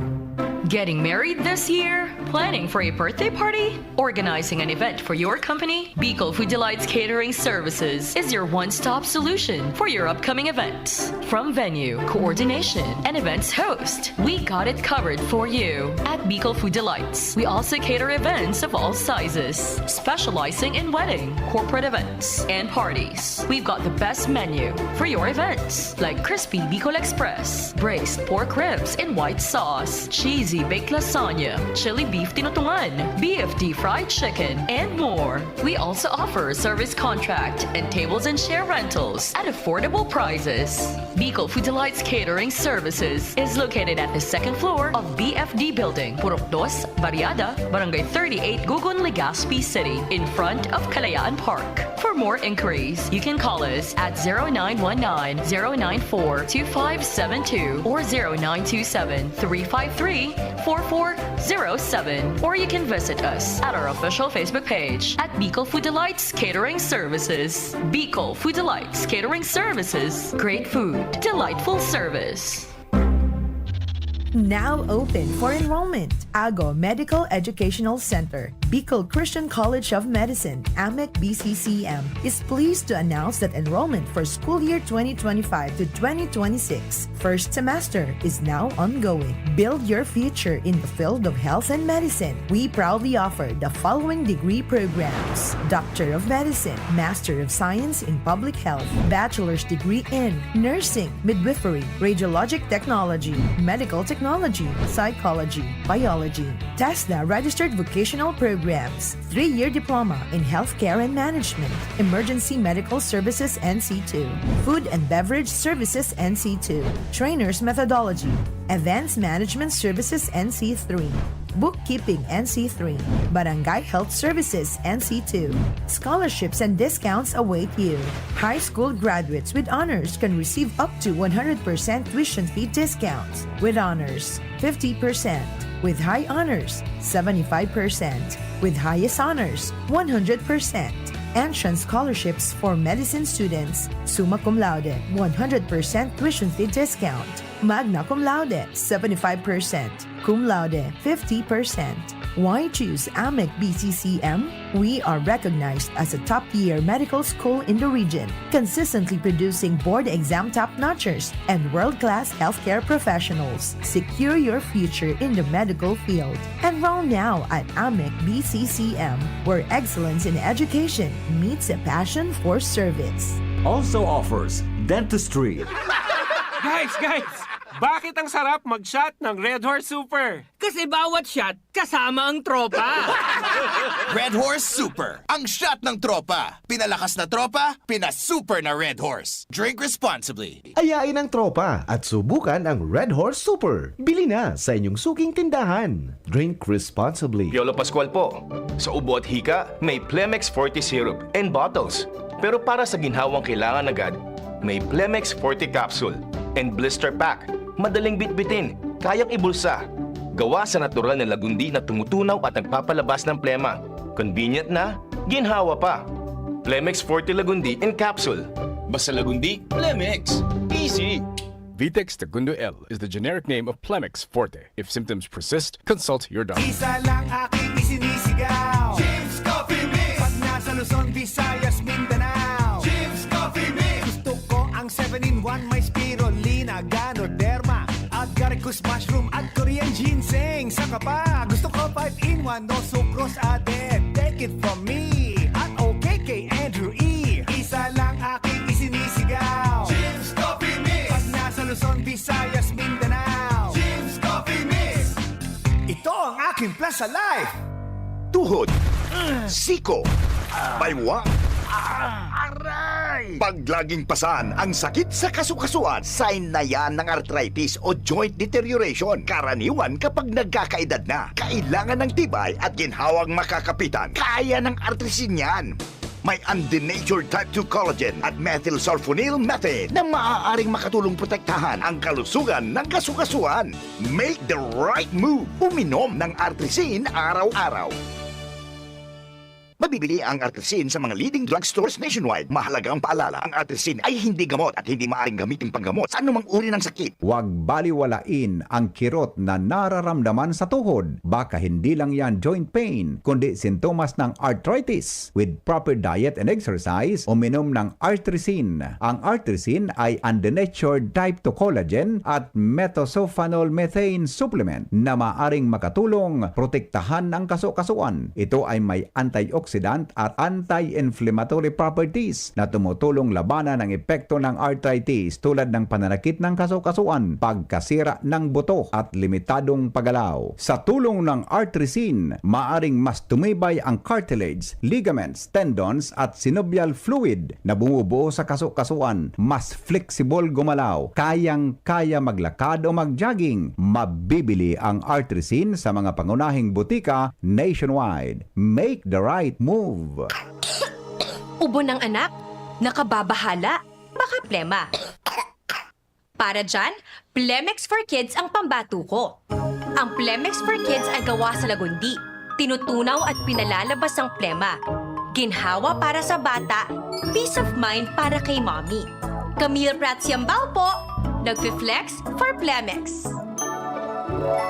S10: Getting married this year? Planning for a birthday party? Organizing an event for your company? Bicol Food Delights Catering Services is your one-stop solution for your upcoming events. From venue, coordination, and events host, we got it covered for you. At Bicol Food Delights, we also cater events of all sizes, specializing in wedding, corporate events, and parties. We've got the best menu for your events, like crispy Bicol Express, braised pork ribs in white sauce, cheesy baked lasagna, chili beef tinutungan, BFD fried chicken, and more. We also offer service contract and tables and share rentals at affordable prices. Bicol Food Delights Catering Services is located at the second floor of BFD Building, Purok 2, Barriada, Barangay 38, Gugun, Legazpi City, in front of Kalayaan Park. For more inquiries, you can call us at 0919-094-2572 or 0927-353-4407, or you can visit us at our official Facebook page at Bicol Food Delights Catering Services. Bicol Food Delights Catering Services. Great food, delightful service.
S8: Now open for enrollment. Ago Medical Educational Center, Bicol Christian College of Medicine, AMEC BCCM, is pleased to announce that enrollment for school year 2025 to 2026 first semester is now ongoing. Build your future in the field of health and medicine. We proudly offer the following degree programs: Doctor of Medicine, Master of Science in Public Health, Bachelor's degree in Nursing, Midwifery, Radiologic Technology, Medical Technology, Psychology, Biology, TESDA registered vocational programs, 3-year diploma in healthcare and management, emergency medical services NC2, food and beverage services NC2, trainers methodology, events management services NC3, bookkeeping NC3, barangay health services NC2. Scholarships and discounts await you. High school graduates with honors can receive up to 100% tuition fee discounts. With honors, 50%. With high honors, 75%. With highest honors, 100%. Entrance scholarships for medicine students, summa cum laude, 100% tuition fee discount. Magna cum laude, 75%. Cum laude, 50%. Why choose AMEC BCCM? We are recognized as a top-tier medical school in the region, consistently producing board exam top-notchers and world-class healthcare professionals. Secure your future in the medical field. Enroll now at AMEC BCCM, where excellence in education meets a passion for service.
S11: Also offers dentistry.
S3: Guys! Bakit ang sarap mag-shot ng Red Horse Super? Kasi bawat shot, kasama ang tropa.
S12: Red Horse Super, ang shot ng tropa. Pinalakas na tropa, pinasuper na Red Horse. Drink responsibly.
S13: Ayain ang tropa at subukan ang Red Horse Super. Bili na sa inyong suking tindahan. Drink responsibly.
S14: Piolo Pascual po. Sa ubo at hika, may Plemex Forte Syrup and bottles. Pero para sa ginhawang kailangan agad, may Plemex Forte Capsule and Blister Pack. Madaling bitbitin, kayang ibulsa. Gawa sa natural na lagundi na tumutunaw at nagpapalabas ng plema. Convenient na, ginhawa pa. Plemex Forte Lagundi in Capsule. Basta lagundi, Plemex. Easy!
S15: Vitex Segundo L is the generic name of Plemex Forte. If symptoms persist, consult your doctor.
S16: Isa lang aking isinisigaw, Jim's Coffee Mix. Pag nasa Luzon, Visayas, Mindanao, Jim's Coffee Mix. Gusto ko ang 7-in-1, may spirulina, Ganoderma, at Garicus Mushroom at Korean Ginseng. Saka pa, gusto ko 5-in-1, no sucrose added. Take it from me, at okay kay Andrew E. Isa lang aking isinisigaw, Jim's Coffee Mix. Pag nasa Luzon, Visayas, Mindanao, Jim's Coffee Mix. Ito ang aking plus sa life.
S17: Tuhod, siko, baywa, pag laging pasan ang sakit sa kasukasuan, sign na yan ng arthritis o joint deterioration. Karaniwan kapag nagkakaedad na, kailangan ng tibay at ginhawang makakapitan. Kaya ng artrisin yan. May undenatured type 2 collagen at methylsulfonyl methane na maaaring makatulong protektahan ang kalusugan ng kasukasuan. Make the right move. Uminom ng artrisin araw-araw. Mabibili ang Artesin sa mga leading drugstores nationwide. Mahalaga ang paalala, ang Artesin ay hindi gamot at hindi maaaring gamitin panggamot sa anumang uri ng sakit.
S18: Huwag baliwalain ang kirot na nararamdaman sa tuhod. Baka hindi lang yan joint pain, kundi sintomas ng arthritis. With proper diet and exercise, uminom ng Artesin. Ang Artesin ay undenatured type 2 collagen at metosulfonol methane supplement na maaring makatulong protektahan ang kaso-kasuan. Ito ay may antioxidant at anti-inflammatory properties na tumutulong labanan ang epekto ng arthritis tulad ng pananakit ng kaso-kasuan, pagkasira ng buto at limitadong paggalaw. Sa tulong ng Artesin, maaring mas tumibay ang cartilage, ligaments, tendons at synovial fluid na bumubuo sa kaso-kasuan. Mas flexible gumalaw, kayang-kaya maglakad o mag-jogging. Mabibili ang Artesin sa mga pangunahing butika nationwide. Make the right move.
S19: Ubo ng anak? Nakababahala? Baka plema. Para dyan, Plemex for Kids ang pambato ko. Ang Plemex for Kids ay gawa sa lagundi. Tinutunaw at pinalalabas ang plema. Ginhawa para sa bata, peace of mind para kay mommy. Camille Pratsiambao po, nagfi-flex for Plemex.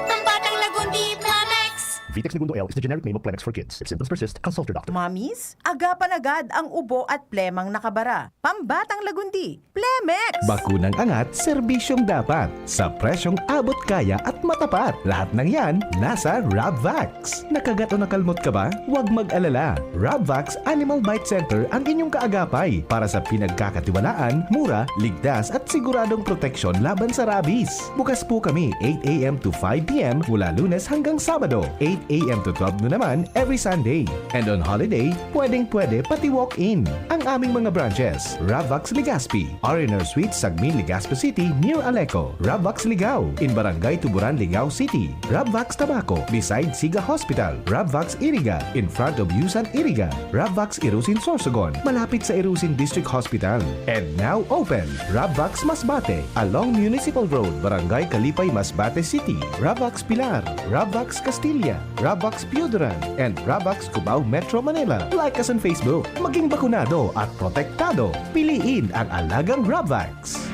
S19: Ang batang lagundi, Plemex!
S20: Vitex Segundo L is the generic name of Plemex for kids. If symptoms persist, consult your doctor.
S7: Mommies, agapan agad ang ubo at plemang nakabara. Pambatang lagundi, Plemex!
S13: Bakunang angat, serbisyong dapat. Sa presyong abot kaya at matapat. Lahat ng yan, nasa Rabvax. Nakagat o nakalmot ka ba? Huwag mag-alala. Rabvax Animal Bite Center ang inyong kaagapay para sa pinagkakatiwalaan, mura, ligtas at siguradong proteksyon laban sa rabies. Bukas po kami 8 a.m. to 5 p.m. mula Lunes hanggang Sabado, 8 a.m. to 12 noon naman every Sunday. And on holiday, pwedeng-pwede pati walk-in. Ang aming mga branches, Rabvax Legazpi, R&R Suite, Sagmin, Legazpi City, near Aleco. Rabvax Ligao, in Barangay Tuburan, Ligao City. Rabvax Tabaco, beside Siga Hospital. Rabvax Iriga, in front of Yusan Iriga. Rabvax Irusin Sorsogon, malapit sa Irusin District Hospital. And now open, Rabvax Masbate, along Municipal Road, Barangay Kalipay, Masbate City. Rabvax Pilar, Rabvax Castilla, Rabvax Pioduran, and Rabvax Cubao Metro Manila. Like us on Facebook. Maging bakunado at protektado. Piliin ang alagang Rabvax.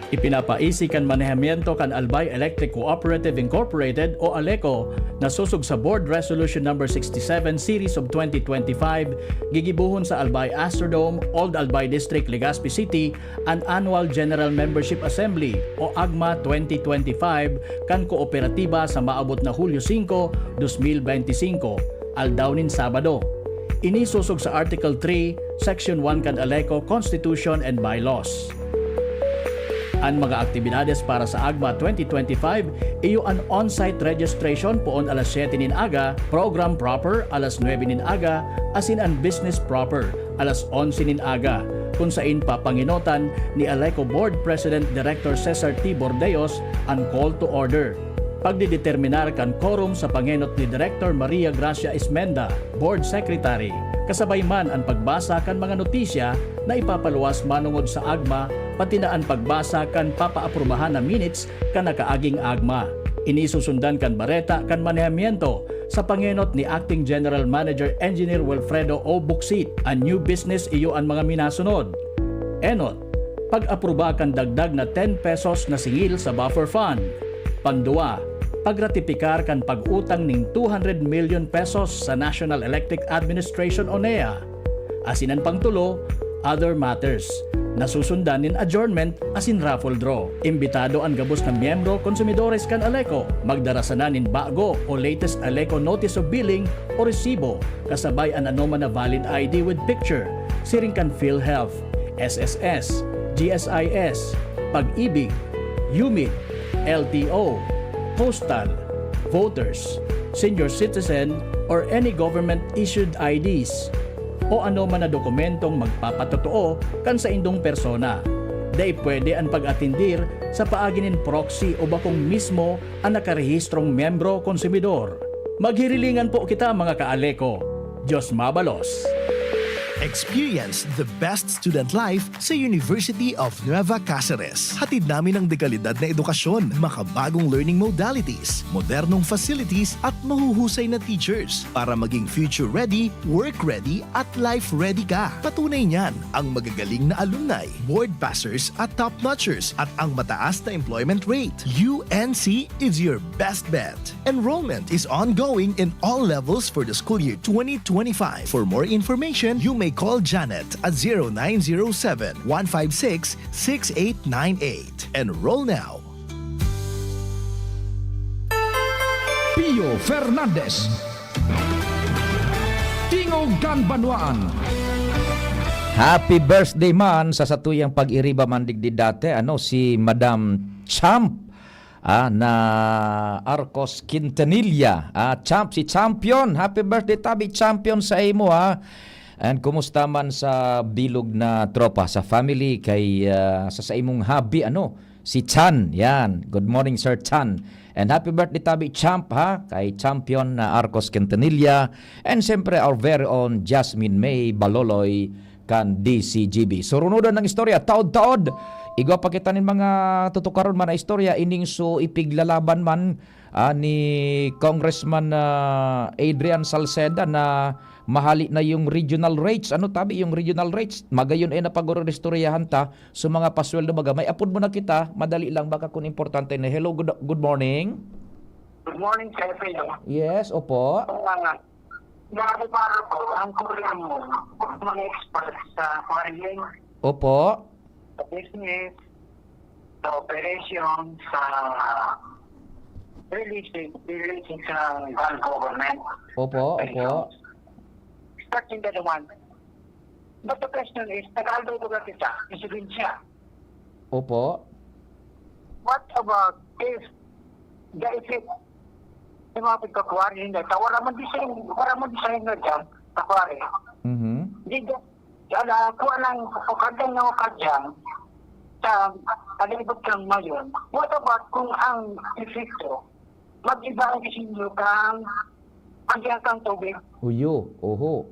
S21: Ipinapaisi kan manehamiento kan Albay Electric Cooperative Incorporated o ALECO na susog sa Board Resolution No. 67 Series of 2025 gigibuhon sa Albay Astrodome, Old Albay District, Legazpi City an Annual General Membership Assembly o AGMA 2025 kan kooperatiba sa maabot na Hulyo 5, 2025 aldawnin Sabado. Inisusog sa Article 3, Section 1 kan ALECO Constitution and Bylaws. Ang mga aktibidades para sa AGMA 2025 iyo an on-site registration poon alas 7 nin aga, program proper alas 9 nin aga, asin an business proper alas 11 nin aga, kung sain papanginotan ni ALECO Board President Director Cesar T. Bordeos ang call to order. Pagdideterminar kan quorum sa pangenot ni Director Maria Gracia Ismenda, Board Secretary. Kasabay man ang pagbasa kan mga notisya na ipapaluwas manungod sa AGMA, pati na ang pagbasa kan papaaprubahan na minutes kan nakaaging AGMA. Inisusundan kan bareta kan manehamiento sa pangenot ni Acting General Manager Engineer Wilfredo O. Buxit. Ang new business iyo ang mga minasunod. Enot, pag-aproba kan dagdag na 10 pesos na singil sa buffer fund. Pandua, pagratipikar kan pag-utang ning 200 million pesos sa National Electric Administration o NEA. Asinan pangtulo, other matters. Nasusundan nin adjournment asin raffle draw. Imbitado ang gabos na miyembro konsumidores kan ALECO. Magdarasanan nin bago o latest ALECO Notice of Billing o resibo kasabay an anoman na valid ID with picture. Siring kan PhilHealth, SSS, GSIS, Pag-ibig, UMID, LTO, Postal, Voters, Senior Citizen, or any government-issued IDs o ano man na dokumentong magpapatotoo kan sa indong persona. Day pwede ang pag-atindir sa paaginin proxy o bakong mismo ang nakarehistrong membro konsumidor. Maghirilingan po kita mga ka-ALECO. Diyos mabalos!
S4: Experience the best student life sa University of Nueva Cáceres. Hatid namin ang dekalidad na edukasyon, makabagong learning modalities, modernong facilities at mahuhusay na teachers para maging future-ready, work-ready at life-ready ka. Patunay niyan ang magagaling na alumni, board passers at top-notchers at ang mataas na employment rate. UNC is your best bet. Enrollment is ongoing in all levels for the school year 2025. For more information, you may call Janet at 0907-156-6898. Enroll now.
S2: Pio Fernandez, Tingog Ganbanwaan. Happy birthday man sa satuyang pag-iriba mandigdi dati si Madam Champ na Arcos Quintanilla. Si Champion. Happy birthday tabi Champion sa imo And kumusta man sa bilog na tropa sa family kay sa imong hobby si Chan. Yan. Good morning Sir Chan. And happy birthday tabi Champ kay Champion na Arcos Quintanilla. And siyempre our very own Jasmine May Baloloy kan DCGB. So runudan ng istorya taod-taod. Igwa pa kita nin mga tutukaron man na istorya ining so ipiglalaban man ni Congressman Adrian Salceda na mahali na yung regional rates. Yung regional rates? Magayon ay napag-istoryahan ta so mga pasweldo baga. May apod mo na kita. Madali lang baka kung importante na. Hello, good morning.
S22: Good morning, Sir Pedro.
S2: Yes, opo.
S22: Nakakiparo ko ang kuryang mo mga expert sa foreign,
S2: Opo.
S22: sa business, sa operation, sa releasing sa government.
S2: Opo.
S22: Starting the one. But the question is, Tagalog ba kita? Isipin siya.
S2: Opo.
S22: What about if the effect yung mga pagkakuwari hindi? Wala man design na dyan, kakuwari. Hindi kuha ng pagkadang ng kadyang sa alibot kang mayon. What about kung ang efekto mag-iba ang isinyo kang pagyan kang tubig?
S2: Uyo, oho.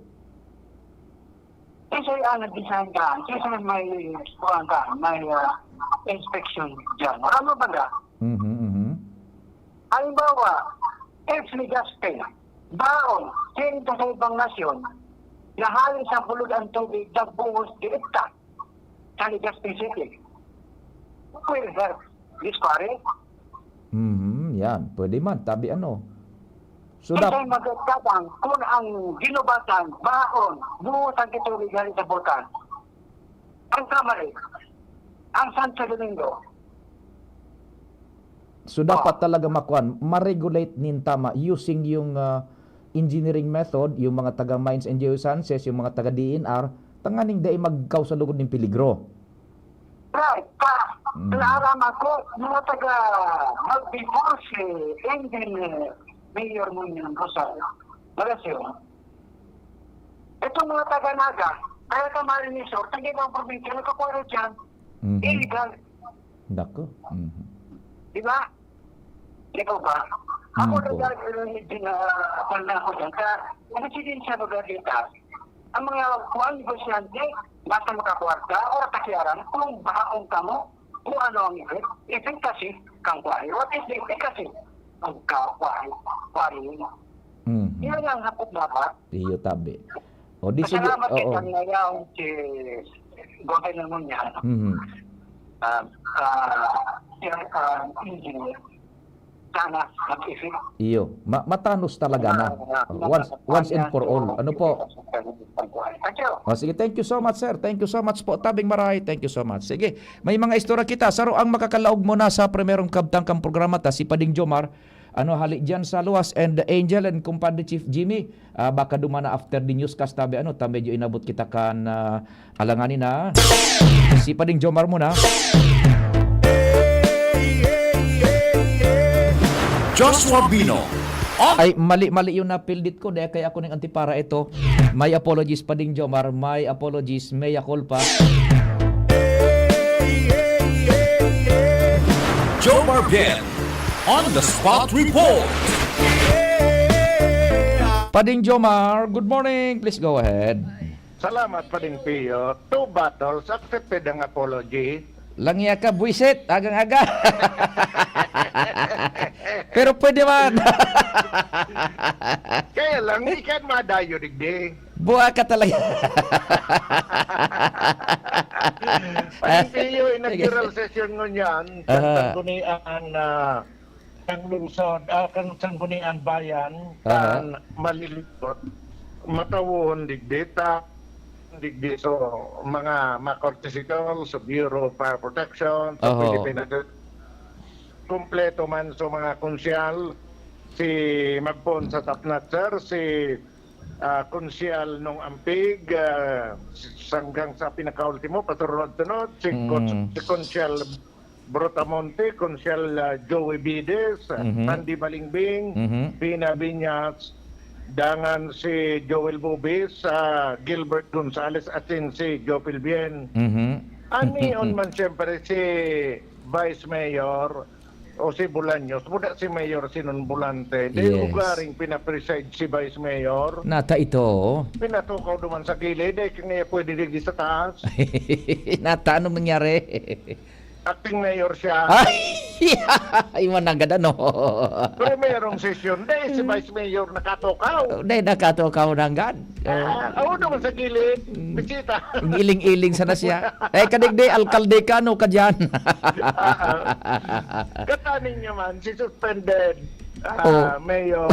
S22: Kasi ang nag-design ka, kasi may kuhaan ka, may inspection dyan. Marami ba nga? Halimbawa, if Legazpi, baon, sinto sa ibang nasyon, nahali sa bulod ang tubig na buhos direkta sa Legazpi City. Will help this pare?
S2: Yan. Pwede man. Tabi So,
S22: kasi magkakabang kung ang ginubatan, baon, buhos ang tubig galing sa bulkan. Ang Kamari, ang Santo Domingo,
S2: So dapat talaga ma-regulate nin tama using yung engineering method, yung mga taga Mines and Geosciences, yung mga taga DNR, tanganing dai magkaw sa lugod ng peligro.
S22: Right, naalama ko, mga taga mag-before si Engine Mayor mo ng Rosario, Malasio. Itong mga taga-naga, kaya ka marinisor, tagi mga probinsya, nagkakwaro dyan, illegal.
S2: Dako.
S22: Diba? Ikaw ba? Ako nagagawin din na ako dyan. Kaya, nagsisin siya magagita. Ang mga kuwang negosyante, basta makakwarta o takyaran, kung baong ka mo, kung ano ang ifit, ifit kasi kang kwari. What is the ifit kasi? Ang kwari mo. Yan ang hapot dapat.
S2: Iyo tabi. O di sige.
S22: Masalamat kita ngayon si governor mo niya. Engineer. Sana mag-isip.
S2: Iyo. Matanos talaga na. Once and for all. Ano po? Sige, thank you so much, sir. Thank you so much po. Tabing Maray. Thank you so much. Sige, may mga istorya kita. Saro ang makakalaog mo na sa primerong kabtangkang programa ta, si Pading Jomar. Hali dyan sa Luwas and the Angel and Kumpadre Chief Jimmy. Baka dumana after the newscast tabi. Ta medyo inabot kita kan alanganin na. Si Pading Jomar muna.
S12: Joshua Bino.
S2: Ay, mali yung napildit ko. Dahil kaya ako ng antipara ito. My apologies, Pading Jomar. My apologies. Mea culpa.
S12: Jomar Bien. On the Spot Report.
S2: Pading Jomar, good morning. Please go ahead.
S5: Salamat pa din, Pio. 2 bottles, accepted ang apology.
S2: Langya ka, buisit. Agang-aga. Pero pwede man.
S5: Kaya lang, ikan madayo digdi.
S2: Buha ka talaga.
S5: Paling Pio, inaugural session mo niyan, sanggunian ang lungsod, sanggunian bayan, kan malilipot, matawon digdi, digdi so mga makortisikal sa Bureau of Fire Protection sa Pilipinas. Kompleto man so mga konsyal, si Magpon sa Tapnatser, si konsyal nung Ampig, hanggang sa pinakaultimo, paturod-tunod, si konsyal Brotamonte, konsyal Joey Bides, Andy Balingbing, Pina Viñas, dangan si Joel Bubis, Gilbert Gonzales at si Joe Pilbien. Ani on man siyempre si Vice Mayor o si Bolaños, muna si Mayor Sinon Bulante. Di ugaring pinapreside si Vice Mayor.
S2: Nata ito.
S5: Pinatukaw naman sa gilid, kanya pwede digdi sa taas.
S2: Nata, anong nangyari?
S5: Acting mayor siya.
S2: Ay, managad ano.
S5: Pero mayroong sesyon. Dahil si Vice Mayor nakatokaw.
S2: Dahil nakatokaw nanggad.
S5: Oo naman sa gilid. Bisita.
S2: Iling-iling sana siya. Kadigdi, alkalde ka, no ka dyan.
S5: Kataning niya man, si suspended Mayor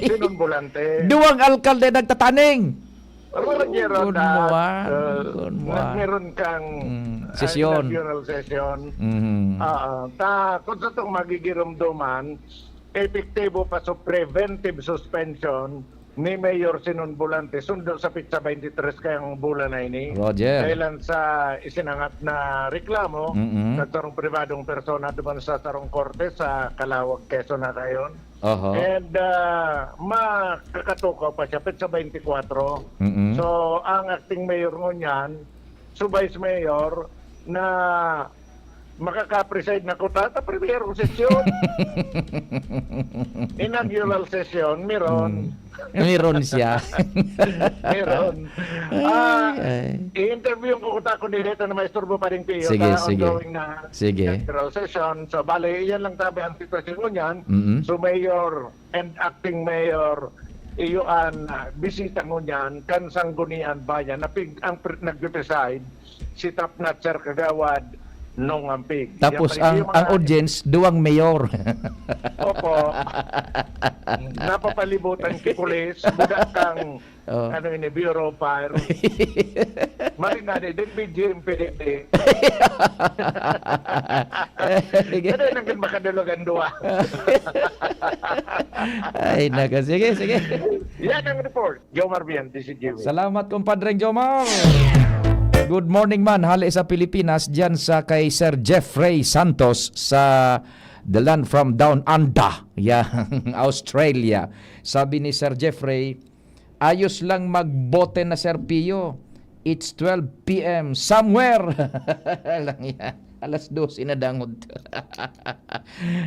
S5: Sinon Bulante.
S2: Duwang alkalde nagtataning.
S5: Good meron kang
S2: sesyon.
S5: inaugural session. Kung sa itong magigirumduman, epektibo pa sa preventive suspension ni Mayor Sinon Bulante sundo sa Pizza 23 kayang bulan na ini.
S2: Roger.
S5: Dahil sa isinangat na reklamo sa tarong pribadong persona duman sa tarong korte sa Calawag, Quezon na kayon. And makakatukaw pa siya Pizza 24. So ang acting mayor ngunyan, so Vice Mayor na makaka-preside na ko tata primerong sesyon. Inaugural session, meron.
S2: Meron siya.
S5: Meron. I-interview ko ko dito na maisturbo pa rin Pio.
S2: Sige.
S5: Ongoing na
S2: Sige.
S5: inaugural session. So, bale, yan lang tabi ang sitwasyon ko niyan. So, Mayor and Acting Mayor, iyoan, bisita mo niyan, kansanggunian bayan, ang nag-preside, si Tapnatser Kagawad, nung Ampig.
S2: Tapos ang audience, duwang mayor.
S5: Opo. Napapalibutan ki pulis, budak kang Bureau of Fire. Maringani, din BGM PDD. Ano yung naging makadulugan dua?
S2: Ay, naga. Sige.
S5: Yan ang report. Jomar Bian, DCGV.
S2: Salamat, kumpadreng Jomar. Good morning man, hali sa Pilipinas, dyan sa kay Sir Jeffrey Santos sa The Land from Down Under, Australia. Sabi ni Sir Jeffrey, ayos lang magbote na Sir Pio. It's 12 p.m. somewhere. Alas 12 na dangod.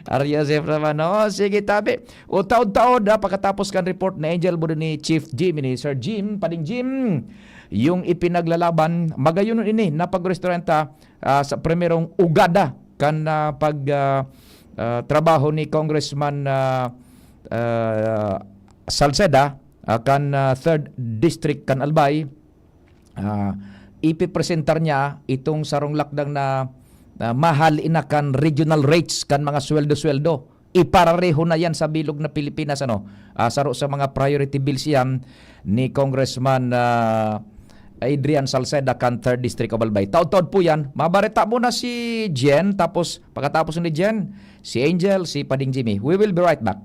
S2: Arya Zef naman, sige tabi. O taod-taod, pagkatapos kan report na Angel Budo ni Chief Jim, ni Sir Jim, Pading Jim, yung ipinaglalaban, magayon ini, napag-restoranta sa primerong ugada kan trabaho ni Congressman Salceda kan 3rd District kan Albay. Ipipresentar niya itong sarong lakdang na mahal inakan regional rates kan mga sweldo-sweldo. Iparareho na yan sa bilog na Pilipinas saro sa mga priority bills yan ni Congressman Adrian Salceda kan 3rd District of Albay. Taod-taod po yan. Mabarita muna si Jen, tapos pagkatapos ni Jen, si Angel, si Pading Jimmy. We will be right back.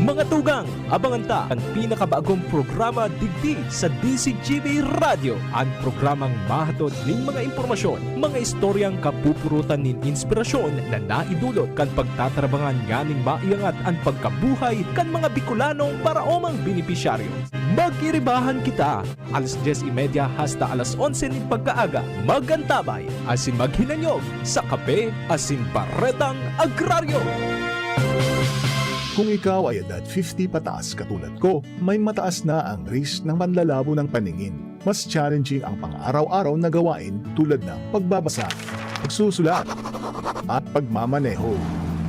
S6: Mga tugang, abangan ta ang pinakabagong programa digdi sa DCGV Radio. Ang programang mahatod ning mga impormasyon, mga istoryang kapupurutan nin inspirasyon na naidulot kan pagtatrabangan nganing maiangat ang pagkabuhay kan mga Bicolanong paraomang benepisyaryo. Magkiribahan kita, alas 10:30 hasta alas 11 nin pagkaaga. Magantabay, asin maghinanyog sa kape, asin baretang agraryo.
S4: Kung ikaw ay edad 50 pataas katulad ko, may mataas na ang risk ng panlalabo ng paningin. Mas challenging ang pang-araw-araw na gawain tulad ng pagbabasa, pagsusulat, at pagmamaneho.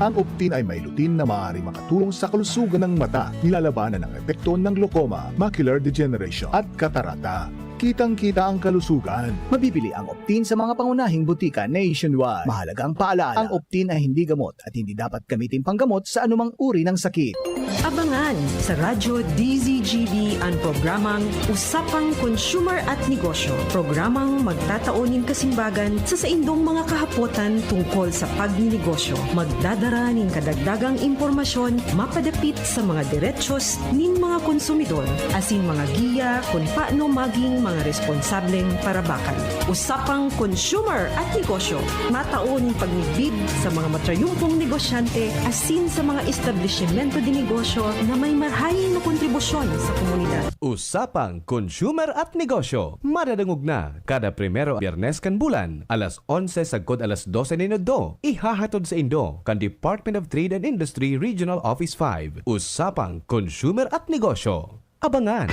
S4: Ang Optin ay may lutin na maaaring makatulong sa kalusugan ng mata, nilalabanan ng epekto ng glaucoma, macular degeneration at katarata. Kitang-kita ang kalusugan.
S1: Mabibili ang Optin sa mga pangunahing butika nationwide. Mahalagang paalala, ang Optin ay hindi gamot at hindi dapat gamitin panggamot sa anumang uri ng sakit.
S9: Abangan sa Radyo DZGB ang programang Usapang Consumer at Negosyo. Programang magtataunin kasimbagan sa saindong mga kahapotan tungkol sa pagninegosyo. Magdadara ning kadagdagang impormasyon mapadapit sa mga diretsyon ning mga konsumidor asin mga giya kung paano maging mga responsableng parabakan. Usapang Consumer at Negosyo. Mataon pagnibid sa mga matrayumpong negosyante asin sa mga establishmento de negosyo na may marhaing na kontribusyon sa komunidad.
S13: Usapang Consumer at Negosyo. Madadangog na kada primero Biyernes kan bulan, alas 11 sagkod alas 12 minuto. Ihahatod sa Indo kan Department of Trade and Industry Regional Office 5. Usapang Consumer at Negosyo. Abangan!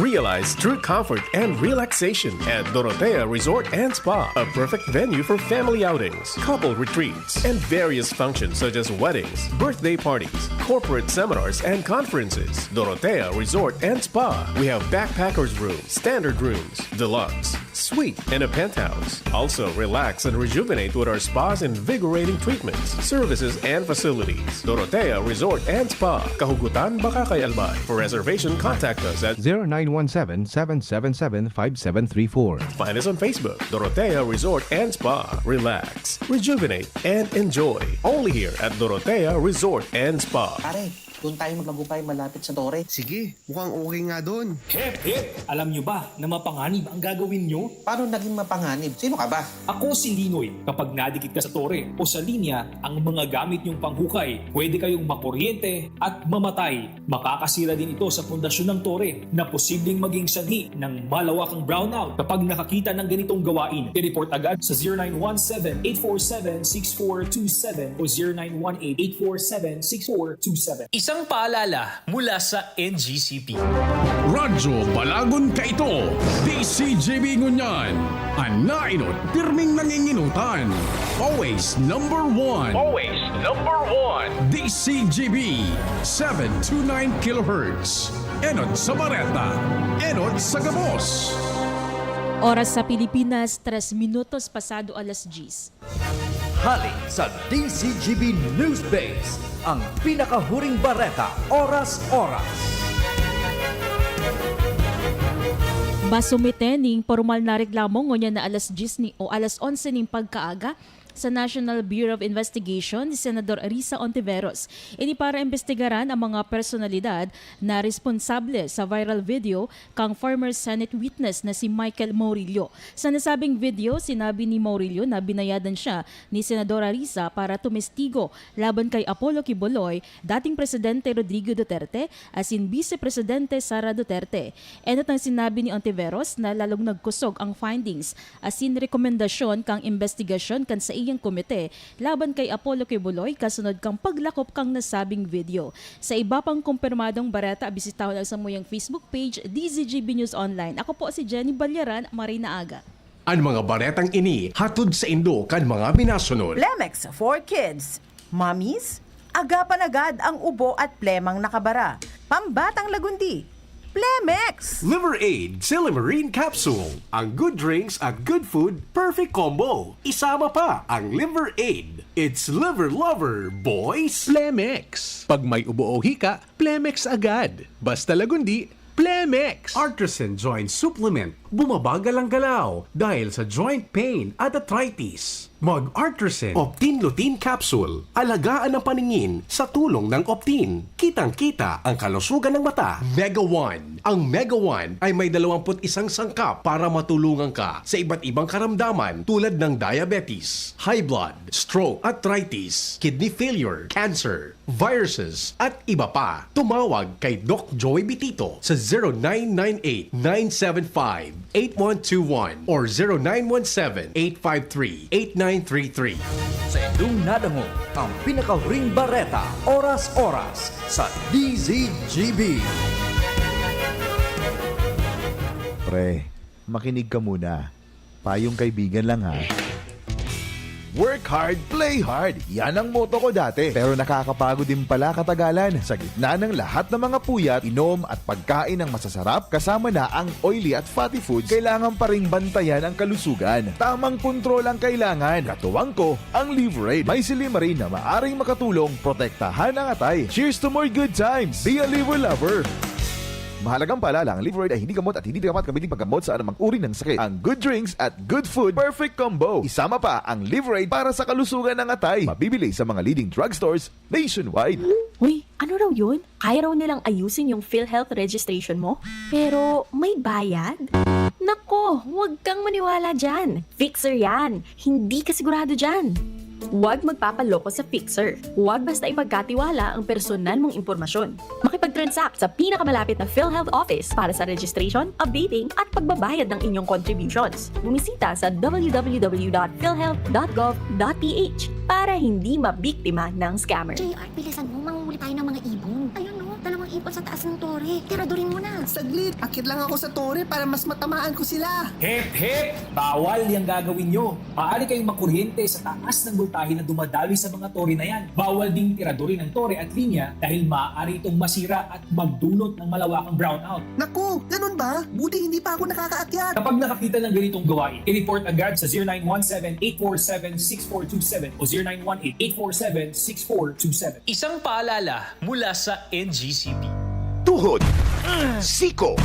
S23: Realize true comfort and relaxation at Dorotea Resort and Spa, a perfect venue for family outings, couple retreats, and various functions such as weddings, birthday parties, corporate seminars, and conferences. Dorotea Resort and Spa. We have backpackers rooms, standard rooms, deluxe, suite, and a penthouse. Also, relax and rejuvenate with our spa's invigorating treatments, services, and facilities. Dorotea Resort and Spa, Kahugutan, Bakakay, Albay. For reservation, contact us at
S13: 0917-777-5734.
S23: Find us on Facebook, Dorotea Resort and Spa. Relax, rejuvenate, and enjoy. Only here at Dorotea Resort and Spa.
S24: Pare, doon tayo magmagumpay malapit sa Tore.
S25: Sige, mukhang okay nga doon.
S26: Hep, hep! Alam nyo ba na mapanganib ang gagawin nyo?
S24: Paano naging mapanganib? Sino ka ba?
S26: Ako si Linoy. Kapag nadikit ka sa tore o sa linya, ang mga gamit nyong panghukay, pwede kayong makuryente at mamatay. Makakasira din ito sa pundasyon ng tore na posibleng maging sanhi ng malawakang brownout. Kapag nakakita ng ganitong gawain, i-report agad sa 0917-847-6427 o 0918-847-6427. Isang paalala mula sa NGCP.
S27: Radyo Balagon ka ito, DCGB Ngunyan, ang nainot, pirming nanginginutan. Always number one.
S23: Always number one.
S27: DCGB, 729 kHz. Enot sa Bareta, Enot sa Gabos.
S28: Oras sa Pilipinas, 3 minutos pasado alas 10.
S11: Hali sa DCGB News Base, ang pinakahuring bareta, oras-oras.
S28: Basumite ning formal na reklamo ngonya na alas 10 ni o alas 11 ning pagkaaga sa National Bureau of Investigation ni Senador Risa Ontiveros. Ini para imbestigaran ang mga personalidad na responsable sa viral video kang former Senate witness na si Michael Murillo. Sa nasabing video, sinabi ni Murillo na binayadan siya ni Senadora Risa para tumestigo laban kay Apollo Quiboloy, dating Presidente Rodrigo Duterte, asin Vice Presidente Sara Duterte. Enot ang sinabi ni Ontiveros na lalong nagkusog ang findings asin rekomendasyon kang investigasyon kan sa iyang komite laban kay Apollo Quiboloy kasunod kang paglakop kang nasabing video. Sa iba pang kumpirmadong bareta, bisitaw lang sa muyang Facebook page DZGB News Online. Ako po si Jenny Balyaran, Marina Aga.
S27: Ang mga baretang ini hatod sa Indo kan mga minasunod.
S7: Plemex for Kids. Mommies, agapan agad ang ubo at plemang nakabara. Pambatang lagundi. Plemex!
S29: Liver Aid Silimarine Capsule. Ang good drinks at good food, perfect combo. Isama pa ang Liver Aid. It's liver lover, boys!
S6: Plemex. Pag may ubo o hika, Plemex agad. Basta lagundi, Plemex.
S29: Artisan Joint Supplement. Bumabagal ang galaw dahil sa joint pain at arthritis. Mag-Artisan Optin Lutein Capsule. Alagaan ang paningin sa tulong ng Optin. Kitang-kita ang kalusugan ng mata.
S27: Mega One,
S29: Ang Mega One ay may 21 sangkap para matulungan ka sa iba't ibang karamdaman tulad ng diabetes, high blood, stroke, arthritis, kidney failure, cancer, viruses, at iba pa. Tumawag kay Doc Joey Bitito sa 0998-975-8121 or 0917-853-8933.
S11: Sa inyong nadango, ang pinakahuring bareta, oras-oras sa DZGB.
S3: Pre, makinig ka muna. Payong kaibigan lang ha. Work hard, play hard. Yan ang motto ko dati. Pero nakakapagod din pala katagalan. Sa gitna ng lahat ng mga puyat, inom at pagkain ng masasarap, kasama na ang oily at fatty foods, kailangan pa ring bantayan ang kalusugan. Tamang kontrol ang kailangan. Katuwang ko, ang Liverade. May Silimarin na maaring makatulong protektahan ang atay. Cheers to more good times. Be a liver lover. Mahalagang paalala, ang Liverade ay hindi gamot at hindi dapat gamitin paggamot sa anumang uri ng sakit. Ang good drinks at good food, perfect combo. Isama pa ang Liverade para sa kalusugan ng atay. Mabibili sa mga leading drugstores nationwide.
S8: Uy, ano raw yun? Kaya raw nilang ayusin yung PhilHealth registration mo? Pero may bayad? Nako, huwag kang maniwala dyan. Fixer yan. Hindi ka sigurado dyan. Huwag magpapaloko sa Fixer. Huwag basta ipagkatiwala ang personal mong impormasyon. Makipag-transact sa pinakamalapit na PhilHealth office para sa registration, updating at pagbabayad ng inyong contributions. Bumisita sa www.philhealth.gov.ph para hindi mabiktima ng scammer.
S10: JR, bilisan mo, manguhuli tayo ng mga ibon. Ayun no, dalawang ibon sa taas ng tore. Tiradurin mo na.
S25: Saglit, akit lang ako sa tore para mas matamaan ko sila.
S26: Hep, hep! Bawal yung gagawin nyo. Maaari kayong makuryente sa taas ng voltahe na dumadaloy sa mga tore na yan. Bawal ding tiradurin ng tore at linya dahil maaari itong masira at magdulot ng malawakang brownout.
S25: Naku, ganun ba? Buti hindi pa ako nakakaakyat.
S26: Kapag nakakita ng ganitong gawain, i-report agad sa 0917-847-6427 o 0918-847-6427.
S14: Isang paalala mula sa NGCP.
S15: Tuhod, siko,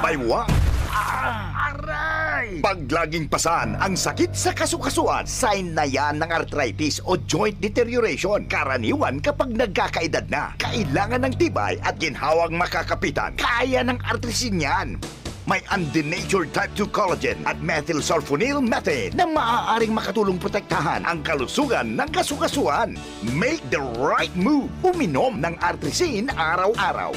S15: baywang, aray! Pag laging pasan ang sakit sa kasukasuan, sign na yan ng arthritis o joint deterioration. Karaniwan kapag nagkakaedad na, kailangan ng tibay at ginhawang makakapitan. Kaya ng artrisin yan. May undenatured type 2 collagen at methylsulfonyl methane na maaaring makatulong protektahan ang kalusugan ng kasukasuan. Make the right move. Uminom ng artrisin araw-araw.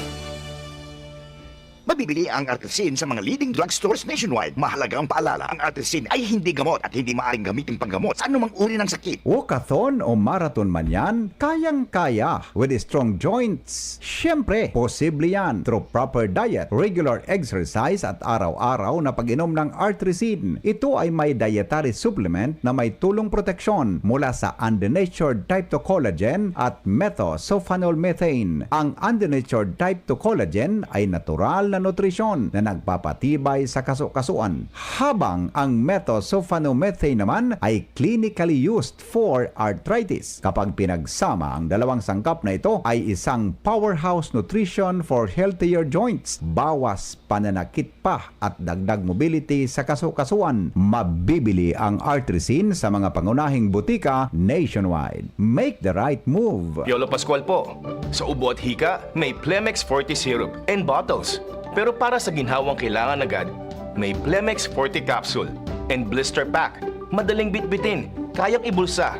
S15: Mabibili ang artrisin sa mga leading drugstores nationwide. Mahalagang paalala, ang artrisin ay hindi gamot at hindi maaaring gamitin panggamot sa anumang uri ng sakit.
S16: Walkathon o marathon man yan, kayang-kaya with strong joints. Siyempre, posible yan through proper diet, regular exercise at araw-araw na pag-inom ng artrisin. Ito ay may dietary supplement na may tulong proteksyon mula sa undenatured type 2 collagen at methylsulfonyl methane. Ang undenatured type 2 collagen ay natural na nutrisyon na nagpapatibay sa kasukasuan, habang ang methylsulfonyl methane naman ay clinically used for arthritis. Kapag pinagsama ang dalawang sangkap na ito ay isang powerhouse nutrition for healthier joints, bawas pananakit pa at dagdag mobility sa kasukasuan. Mabibili ang artrisin sa mga pangunahing butika nationwide. Make the right move.
S17: Piolo Pascual po. Sa ubo at hika, may Plemex Forte Syrup and bottles. Pero para sa ginhawang kailangan agad, may Plemex Forte Capsule and Blister Pack. Madaling bitbitin, kayang ibulsa.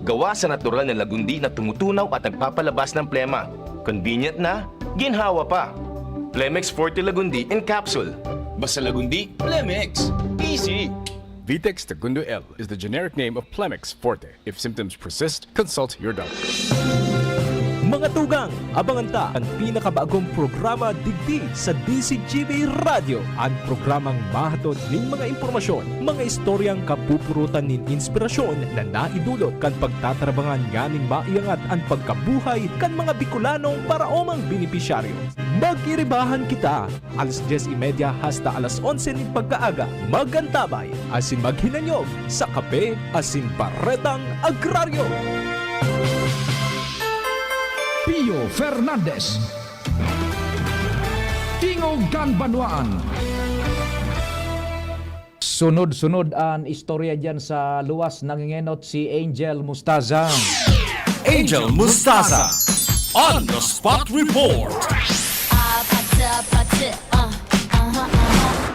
S17: Gawa sa natural na lagundi na tumutunaw at nagpapalabas ng plema. Convenient na, ginhawa pa. Plemex Forte Lagundi in Capsule. Basta lagundi, Plemex. Easy!
S23: Vitex Segundo L is the generic name of Plemex Forte. If symptoms persist, consult your doctor.
S6: Mga tugang, abangan ta ang pinakabagong programa digdi sa DCGB Radio. Ang programang mahatod ning mga impormasyon, mga istoryang kapupurutan nin inspirasyon na naidulot kan pagtatrabangan ganing maiangat ang pagkabuhay kan mga Bicolanong paraomang benepisyaryo. Magiribahan kita, alas 10:30 hasta alas 11 ning pagkaaga. Magantabay, asin maghinanyog sa Kape Asin Barretang Agraryo.
S18: Pio Fernandez, Tingog Ganbanwaan.
S2: Sunod-sunod ang istorya dyan sa luwas. Nangingenot si Angel Mustaza.
S11: Angel Mustaza on the Spot Report.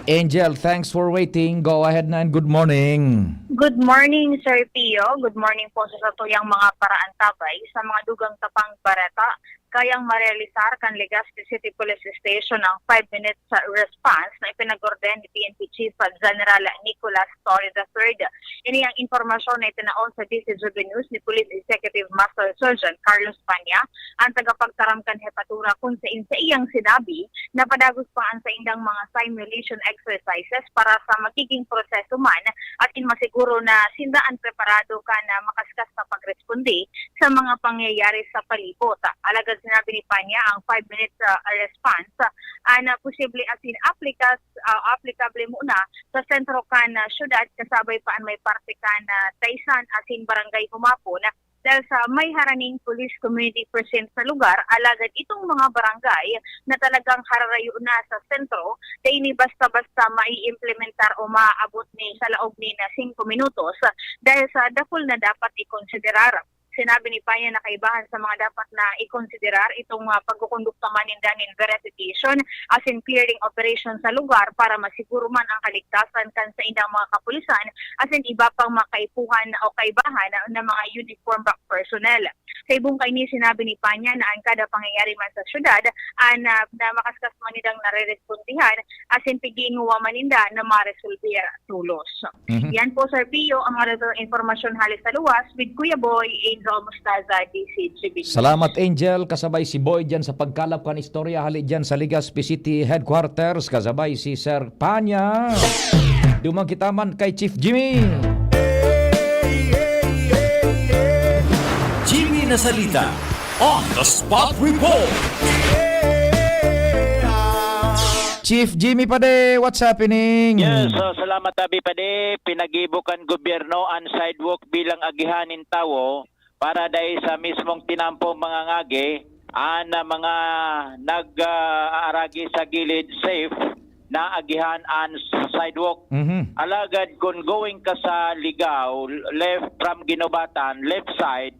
S2: Angel, thanks for waiting. Go ahead na and good morning.
S1: Good morning, Sir Pio. Good morning po sa satuyang mga paraan tabay sa mga dugang tapang bareta. Kayang marealisar kan Legazpi City Police Station ang 5 minutes response na ipinag-orden ni PNP Chief General Nicolas Torre III. Ini ang informasyon na itinaon sa DCGB News ni Police Executive Master Sergeant Carlos Panya, ang tagapagtaramkan hepatura kung sa iyang sinabi na padagos pa ang sa indang mga simulation exercises para sa magiging proseso man at masiguro na sindaan preparado ka na makaskas na pagrespondi sa mga pangyayari sa palibot. Alagad sinabi ni Panya ang 5 minutes response na posible asin applicable muna sa sentro ka na syudad kasabay pa may parte ka na Taysan asin barangay Humapon dahil sa may haraning police community present sa lugar. Alagad itong mga barangay na talagang hararayo na sa sentro dahil ni basta-basta mai-implementar o maaabot ni sa laog ni na 5 minutos dahil sa dakol na dapat ikonsiderar. Sinabi ni Panya na kaibahan sa mga dapat na ikonsiderar itong pagkukondukta manindanin verification as in clearing operation sa lugar para masiguro man ang kaligtasan kan sa indang mga kapulisan as in iba pang makaipuhan o kaibahan ng mga uniform personnel. Sa ibong kaini sinabi ni Panya na ang kada pangyayari man sa syudad na makaskas manindang nare-respondihan as in piginguwa maninda na maresolve tulos. Yan po Sir Pio ang mga informasyon halis sa luwas with Kuya Boy Angel Mustaza, DCGB.
S2: Salamat Angel, kasabay si Boy dyan sa pagkalap kan istorya hali dyan sa Legazpi City Headquarters, kasabay si Sir Panya. Dumang kita man kay Chief Jimmy.
S11: Jimmy Nasalita, On the Spot Report.
S2: Chief Jimmy Pade, what's happening?
S4: Yes, so salamat Abi Pade. Pinagibukan gobyerno ang sidewalk bilang agihanin tawo para dahil sa mismong tinampo mga ngage na mga nag-aaragi sa gilid safe na agihan ang sidewalk. Alagad kung going ka sa Ligaw, left from Ginobatan, left side,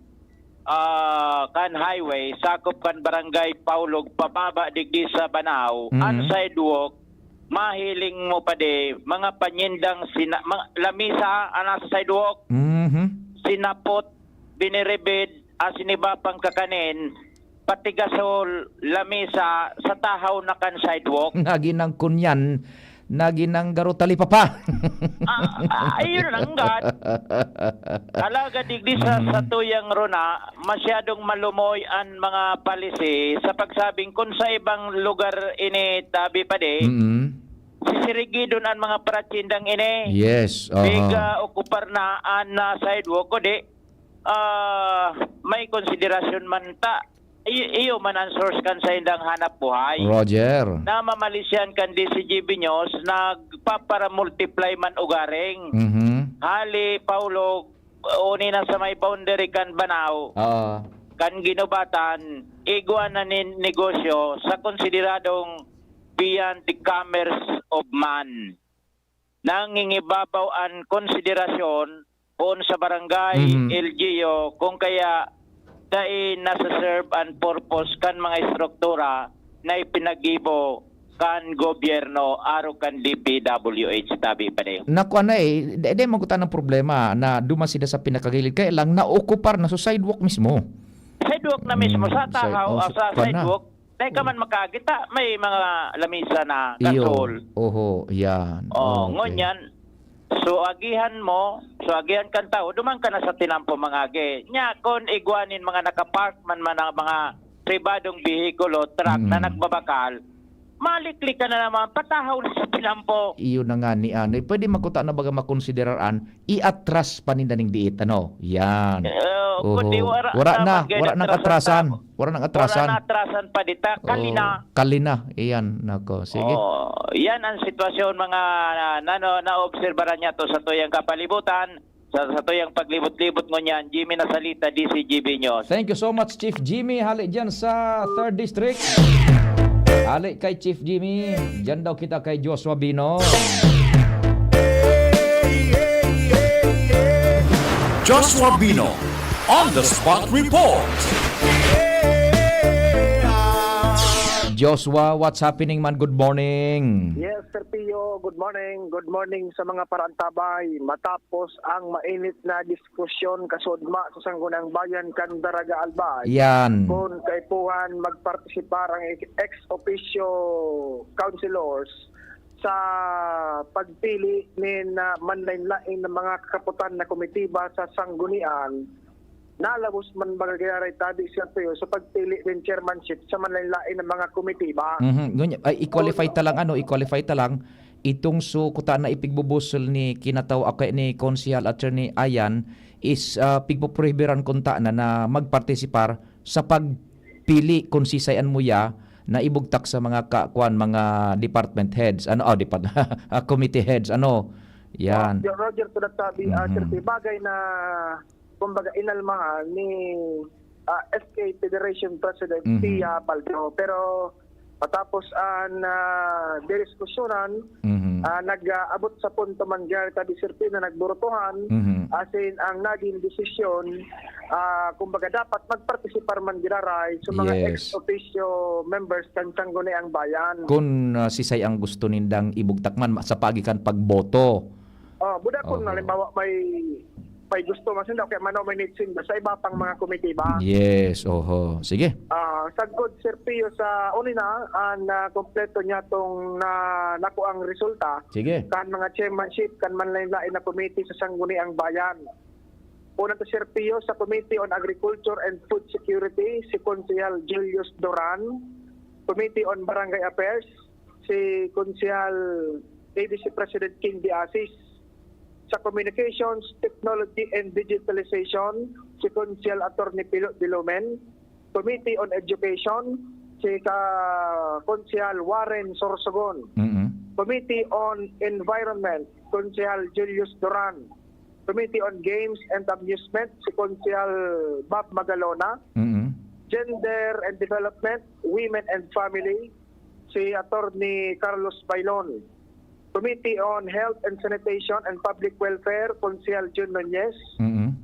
S4: kan highway, sakop kan barangay Paulog, pababa digdi sa Banao, ang sidewalk, mahiling mo pa mga panyindang lamisa ang sa sidewalk, sinapot, binirebid, asiniba pang kakanin, patigasol, lamisa, sa tahaw na kan sidewalk.
S2: Naginang kunyan, naginang garotali pa.
S4: Ayun ang gat. Alaga digdi sa tuyang rona, masyadong malumoy ang mga palisi sa pagsabing kung sa ibang lugar ini tabi pa sisirigidon ang mga pratsindang ini.
S2: Yes.
S4: Biga okupar na ang sidewalk ko may konsiderasyon man ta. Iyo man ang source kan sa indang hanap buhay.
S2: Roger.
S4: Na mamalisyan kan DCGB News nagpapara-multiply man ugaring. Hali, Paulo, uni na sa may boundary kan Banao, kan Ginobatan, igwa na negosyo sa konsideradong beyond the commerce of man. Nangingibabaw ang konsiderasyon kung sa barangay, LGU, kung kaya dahil nasa serve and purpose kan mga struktura na ipinagibo kan gobyerno aro kan DPWH tabi pa rin.
S2: Naku di magutan ng problema na dumasida sa pinakagilid kaya lang naokupar na sa sidewalk mismo.
S4: Sidewalk na mismo sa tahaw sa sidewalk. Dahil ka man makagita may mga lamisa na gasol.
S2: Oho, yan.
S4: Ngunyan. So agihan kan tao, dumang ka na sa tinampo mga agi. Nya, kung igwanin mga nakapark man mga pribadong bihikulo, truck na nagbabakal, maliklik ka na naman, patahaw na sa tinampo.
S2: Iyon na nga ni Ano. Pwede makuta na baga makonsideraan, iatras panindaning diit. Ano? Yan. Wala nang atrasan. Wala nang
S4: atrasan pa dita.
S2: Kalina. Iyan. Nako. Sige.
S4: Yan ang sitwasyon mga na-obserbaran niya to sa tuyang kapalibutan, sa tuyang paglibot-libot mo niyan. Jimmy Nasalita, DCGB News.
S2: Thank you so much, Chief Jimmy. Hali dyan sa 3rd District. Hali kay Chief Jimmy. Dyan daw kita kay Joshua Bino.
S11: Joshua Bino, On the Spot Report.
S2: Joshua, what's happening man? Good morning.
S5: Yes, Sir Pio. Good morning. Good morning sa mga parantabay. Matapos ang mainit na diskusyon kasudma sa Sanggunang Bayan kan Daraga Albay.
S2: Yan.
S5: Kung kaipuhan magpartisipar ang ex officio councilors sa pagpili ni manlain-lain ng mga kaputan na komitiba sa Sanggunian, nalabos man bagay tabi siya Pio sa pagpili ng chairmanship sa manlain-lain ng mga komitiba.
S2: Ay, i-qualify ta lang itong sukuta na ipigbubusol ni kinataw ako ni Konsyal Attorney Ayan is pigpoprohibiran kunta na magpartisipar sa pagpili kung sisayan mo ya na ibugtak sa mga mga department heads, committee heads, yan.
S5: Roger, tunatabi, bagay na kumbaga inalmahan ni SK Federation President Pia Baldo. Pero matapos ang diskusyonan, nag-abot sa punto man gyud tabi sirpi na nagburutuhan, asin ang naging desisyon, kumbaga dapat magpartisipar man giraray sa mga ex officio members kan Sangguniang Bayan.
S2: Kung sisay ang gusto nindang ibugtak man sa pagikan pagboto.
S5: Buda kung halimbawa may gusto mas hindi, kaya manominate sa iba pang mga komitiba.
S2: Yes, sige.
S5: Sagod, Sir Pio, sa unina, kompleto niya itong naku ang resulta.
S2: Sige.
S5: Kan mga chairmanship, kan manlain-lain na committee sa Sangguniang Bayan. Una to, Sir Pio, sa Committee on Agriculture and Food Security, si Konsyal Julius Doran. Committee on Barangay Affairs, si Konsyal ABC President King Diasis. Sa Communications, Technology and Digitalization, si Konsyal Attorney Pilot Dilumen. Committee on Education, si Konsyal Warren Sorsogon. Committee on Environment, Konsyal Julius Duran. Committee on Games and Amusement, si Konsyal Bob Magalona. Gender and Development, Women and Family, si Attorney Carlos Bailon. Committee on Health and Sanitation and Public Welfare, Konsyal Jun Nunez.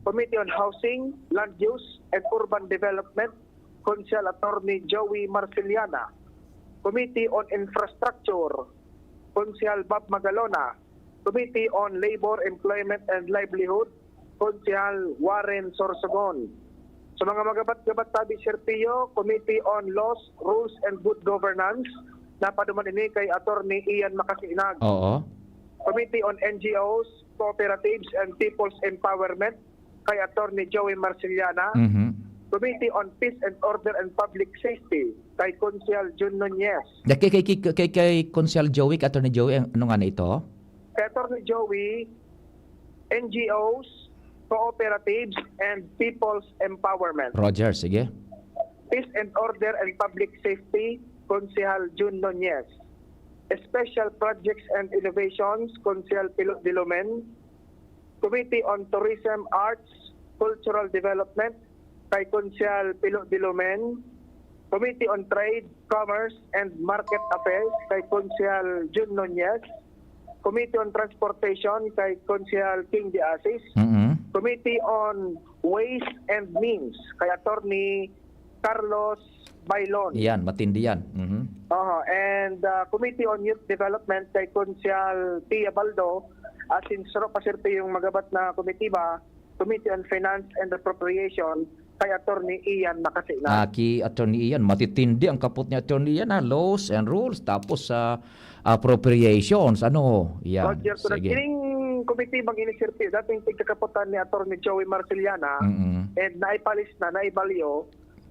S5: Committee on Housing, Land Use and Urban Development, Konsyal Attorney Joey Marciliana. Committee on Infrastructure, Konsyal Bob Magalona. Committee on Labor, Employment and Livelihood, Konsyal Warren Sorsogon. Sa mga magabat-gabat tabi, Sir Pio, Committee on Laws, Rules and Good Governance, napaduman ini kay Attorney Ian Makasinag. Committee on NGOs, Cooperatives and People's Empowerment, kay Attorney Joey Marciliana. Committee on Peace and Order and Public Safety, kay Konsyal Jun Nunez.
S2: Kay Konsyal Joey, Attorney Joey, ano nga na ito?
S5: Kay Attorney Joey, NGOs, Cooperatives and People's Empowerment.
S2: Roger, sige.
S5: Peace and Order and Public Safety, Konsyal Jun Nunez. Special Projects and Innovations, Konsyal Pilot Dilumen. Committee on Tourism, Arts, Cultural Development, kay Konsyal Pilot Dilumen. Committee on Trade, Commerce and Market Affairs, kay Konsyal Jun Nunez. Committee on Transportation, kay Konsyal King Diasis. Committee on Ways and Means, kay Attorney Carlos Bailon.
S2: Yan, matindi yan.
S5: And Committee on Youth Development kay Konsyal Pia Baldo. Asin saro pa sir yung magabat na komitiba, Committee on Finance and Appropriation kay Attorney Ian Makasinag.
S2: Ki Attorney Ian, matitindi ang kaput niya Attorney Ian, laws and rules, tapos sa appropriations, yan.
S5: Roger, so nagkiling komitibang ini sir Pio, dating tigkakaputan ni Attorney Joey Marciliana, and naipalis na, naibalyo,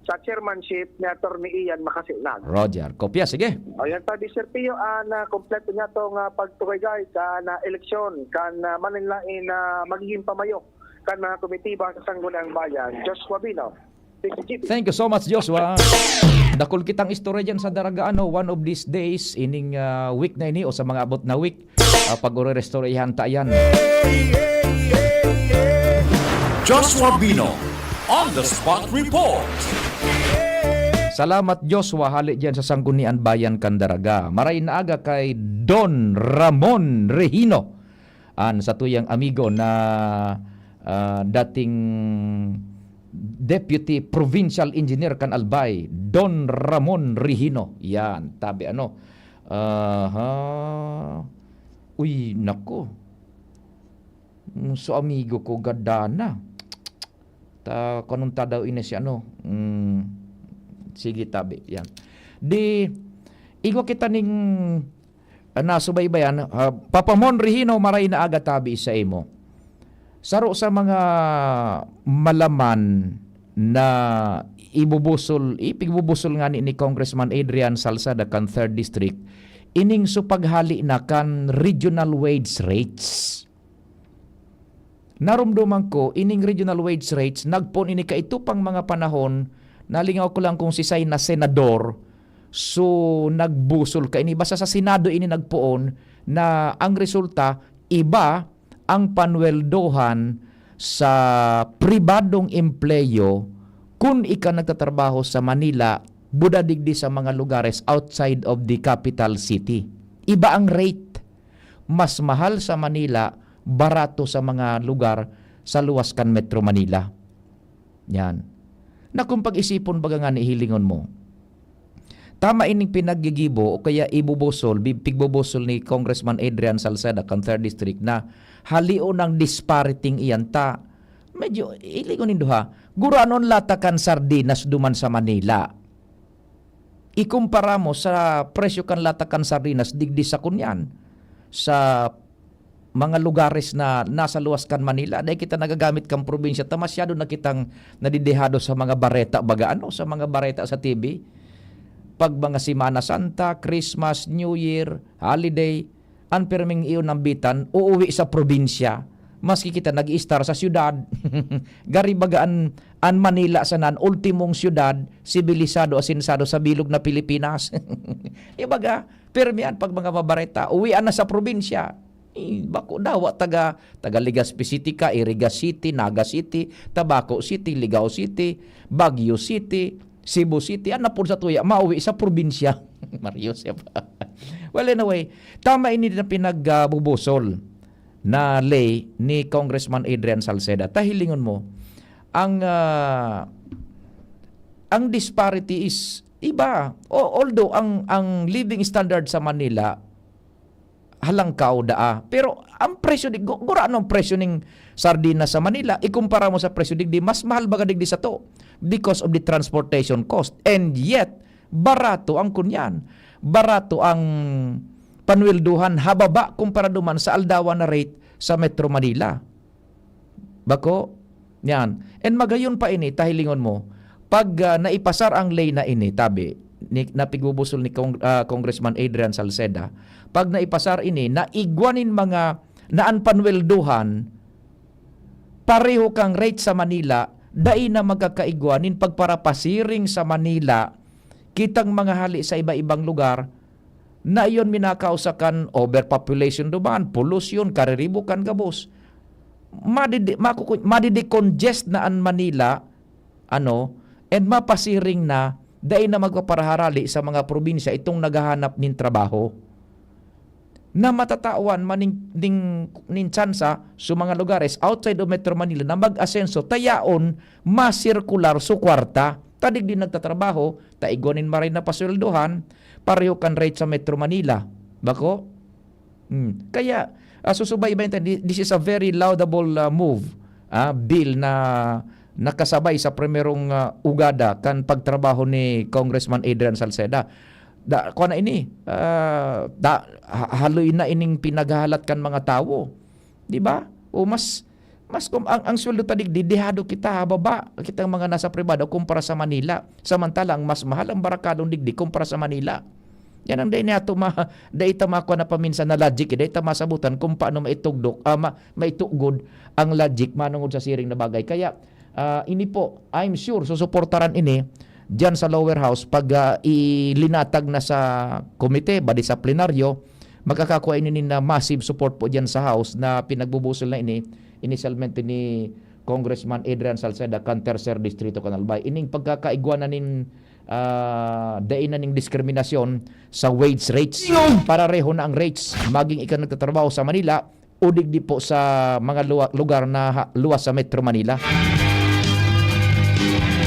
S5: sa chairmanship ni Attorney Ian Makasinag.
S2: Roger. Kopya, sige.
S5: Ayan, tabi Sir Pio, na kompleto niya itong pagtuwagay sa eleksyon kan manlain na magiging pamayok kan mga komitiba sa Sangguniang Bayan. Joshua Bino.
S2: Thank you so much, Joshua. Dakol kitang istorya dyan sa Daraga, one of these days, ining week na ini o sa mga abot na week, pag-ure-restoryahan tayan.
S11: Joshua Bino on the Spot Report.
S2: Salamat Joshua, hali dyan sa Sanggunian Bayan Kandaraga. Maray na aga kay Don Ramon Regino, sa tuyang amigo na dating Deputy Provincial Engineer kan Albay, Don Ramon Rihino. Yan, tabi ano. Uy, nako. So amigo ko gadana. Kanong daw ini si ano. Sige tabi, yan. Di igo kita ning nasubaybayan, Papamon Rihino maray na aga tabi sa imo. Saro sa mga malaman na ipigbubusol nga ni Congressman Adrian Salceda kan 3rd District, ining supaghali na kan regional wage rates. Narumduman ko, ining regional wage rates, nagpon ini kaitupang mga panahon, nalingaw ko lang kung si say na senador, so nagbusol ka ini. Basta sa Senado ini nagpoon na ang resulta, iba ang panweldohan sa pribadong empleyo kung ika nagtatrabaho sa Manila, budadigdi sa mga lugares outside of the capital city. Iba ang rate. Mas mahal sa Manila, barato sa mga lugar sa luwas kan Metro Manila. Yan. Na kung pag-isipon baga nga ni hilingon mo, tama ining pinaggigibo o kaya pigbubusol ni Congressman Adrian Salceda kan 3rd District na halio ng dispariting iyan ta. Medyo ilingon nindo ha. Guranon latakan sardinas duman sa Manila. Ikumpara mo sa presyo kan latakan sardinas digdi sa kunyan sa mga lugares na nasa luwas kan Manila. Dahil kita nagagamit kang probinsya, masyado na kitang nadidehado sa mga bareta baga ano, sa mga bareta sa TV. Pag mga Semana Santa, Christmas, New Year, holiday, ang perming iyon ng bitan, uuwi sa probinsya. Maski kita nag-i-star sa syudad. Garibagaan an Manila sanan, ultimong syudad, sibilisado, asinsado sa bilog na Pilipinas. Ibaga, permian pag mga mabareta, uwian na sa probinsya. Bako daw, taga Legazpi City ka, Iriga City, Naga City, Tabaco City, Ligao City, Baguio City, Cebu City, na po sa tuya, mauwi sa probinsya. Marius, well, anyway, tama ini na pinagbubusol na lay ni Congressman Adrian Salceda. Tahilingon mo, ang disparity is iba. Although ang living standard sa Manila halangkaw daa. Pero ang presyo di gura anong presyo ning sardina sa Manila, ikumpara mo sa presyo digdi, mas mahal baga digdi sa to because of the transportation cost. And yet, barato ang kunyan. Barato ang panwilduhan hababa kumpara duman sa aldawa na rate sa Metro Manila. Bako? Yan. And magayon pa ini, tahilingon mo, pag naipasar ang lay na ini, tabi, napigbubusol ni Congressman Adrian Salceda, pag naipasar ini, naigwanin mga naanpanwelduhan, pareho kang rate sa Manila, dai na magkakaigwanin pagparapasiring sa Manila, kitang mga hali sa iba-ibang lugar, na iyon minakausakan overpopulation duman, pollution, kariribukan gabos. Madidicongest na ang Manila, and mapasiring na, dahil na magpaparaharali sa mga probinsya itong naghahanap nin trabaho. Na matatawan ning tsansa sa mga lugares outside of Metro Manila na mag-asenso, tayaon, masirkular su kwarta, tadig din nagtatrabaho, taigonin maray na pasweldohan, pareho kan rate sa Metro Manila. Bako? Kaya, susubay-bay tayo, this is a very laudable move, bill na nakasabay sa primerong ugada kan pagtrabaho ni Congressman Adrian Salceda. Kuha na ini, haloy na ining pinaghahalat kan mga tao. Di ba? O mas ang sweldo tadig didehado kita baba kitang mga nasa pribado kumpara sa Manila. Samantalang mas mahal ang barakadong digdi kumpara sa Manila. Yan ang day nato day tamako na paminsan na logic, day tamasabutan kung paano maitugdok, maitugod ang logic manungod sa siring na bagay. Kaya ini po, I'm sure susuportaran ini diyan sa lower house pag ilinatag na sa komite badi sa plenaryo, magkakakuha ini na massive support po diyan sa house na pinagbubusol na ini initialmente ni Congressman Adrian Salceda kan 3rd Distrito kan Albay. Ining pagkakaigwanan nin dainan ning diskriminasyon sa wage rates. Parareho na ang rates maging ikaw nagtatrabaho sa Manila o digdi po sa mga lugar na luwas sa Metro Manila.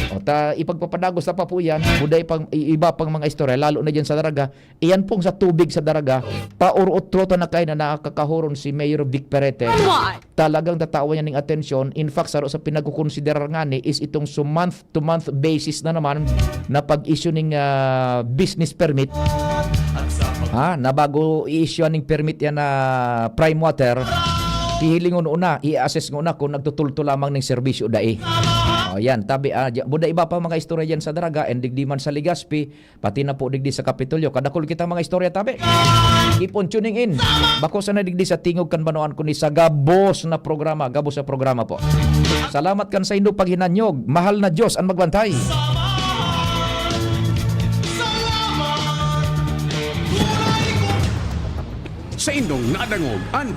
S2: O ipagpapadagos na pa po yan, buday pang iba pang mga istorya, lalo na dyan sa Daraga. Iyan pong sa tubig sa Daraga, paurot-trota na kayo na nakakahuron si Mayor Vic Perete. Talagang tatawa niya ng atensyon. In fact, sa pinagkukonsiderar nga ni is itong month-to-month basis na naman na pag-issue ng business permit. Na bago i-issue ng permit yan na prime water, hihilingon una, i-assess una kung nagtutulto lamang ng serbisyo dai. Yan, tabi, buda iba pa mga istorya dyan sa Daraga, and digdi man sa Legazpi, pati na po digdi sa Kapitolyo. Kadakul kita mga istorya, tabi. Keep on tuning in. Bako sana digdi sa Tingog Kanbanuan ko ni sa Gabos na programa, Gabos sa programa po. Salamat kan sa inyong paghinanyog. Mahal na Diyos ang magbantay.
S18: Sa indong nadangog ang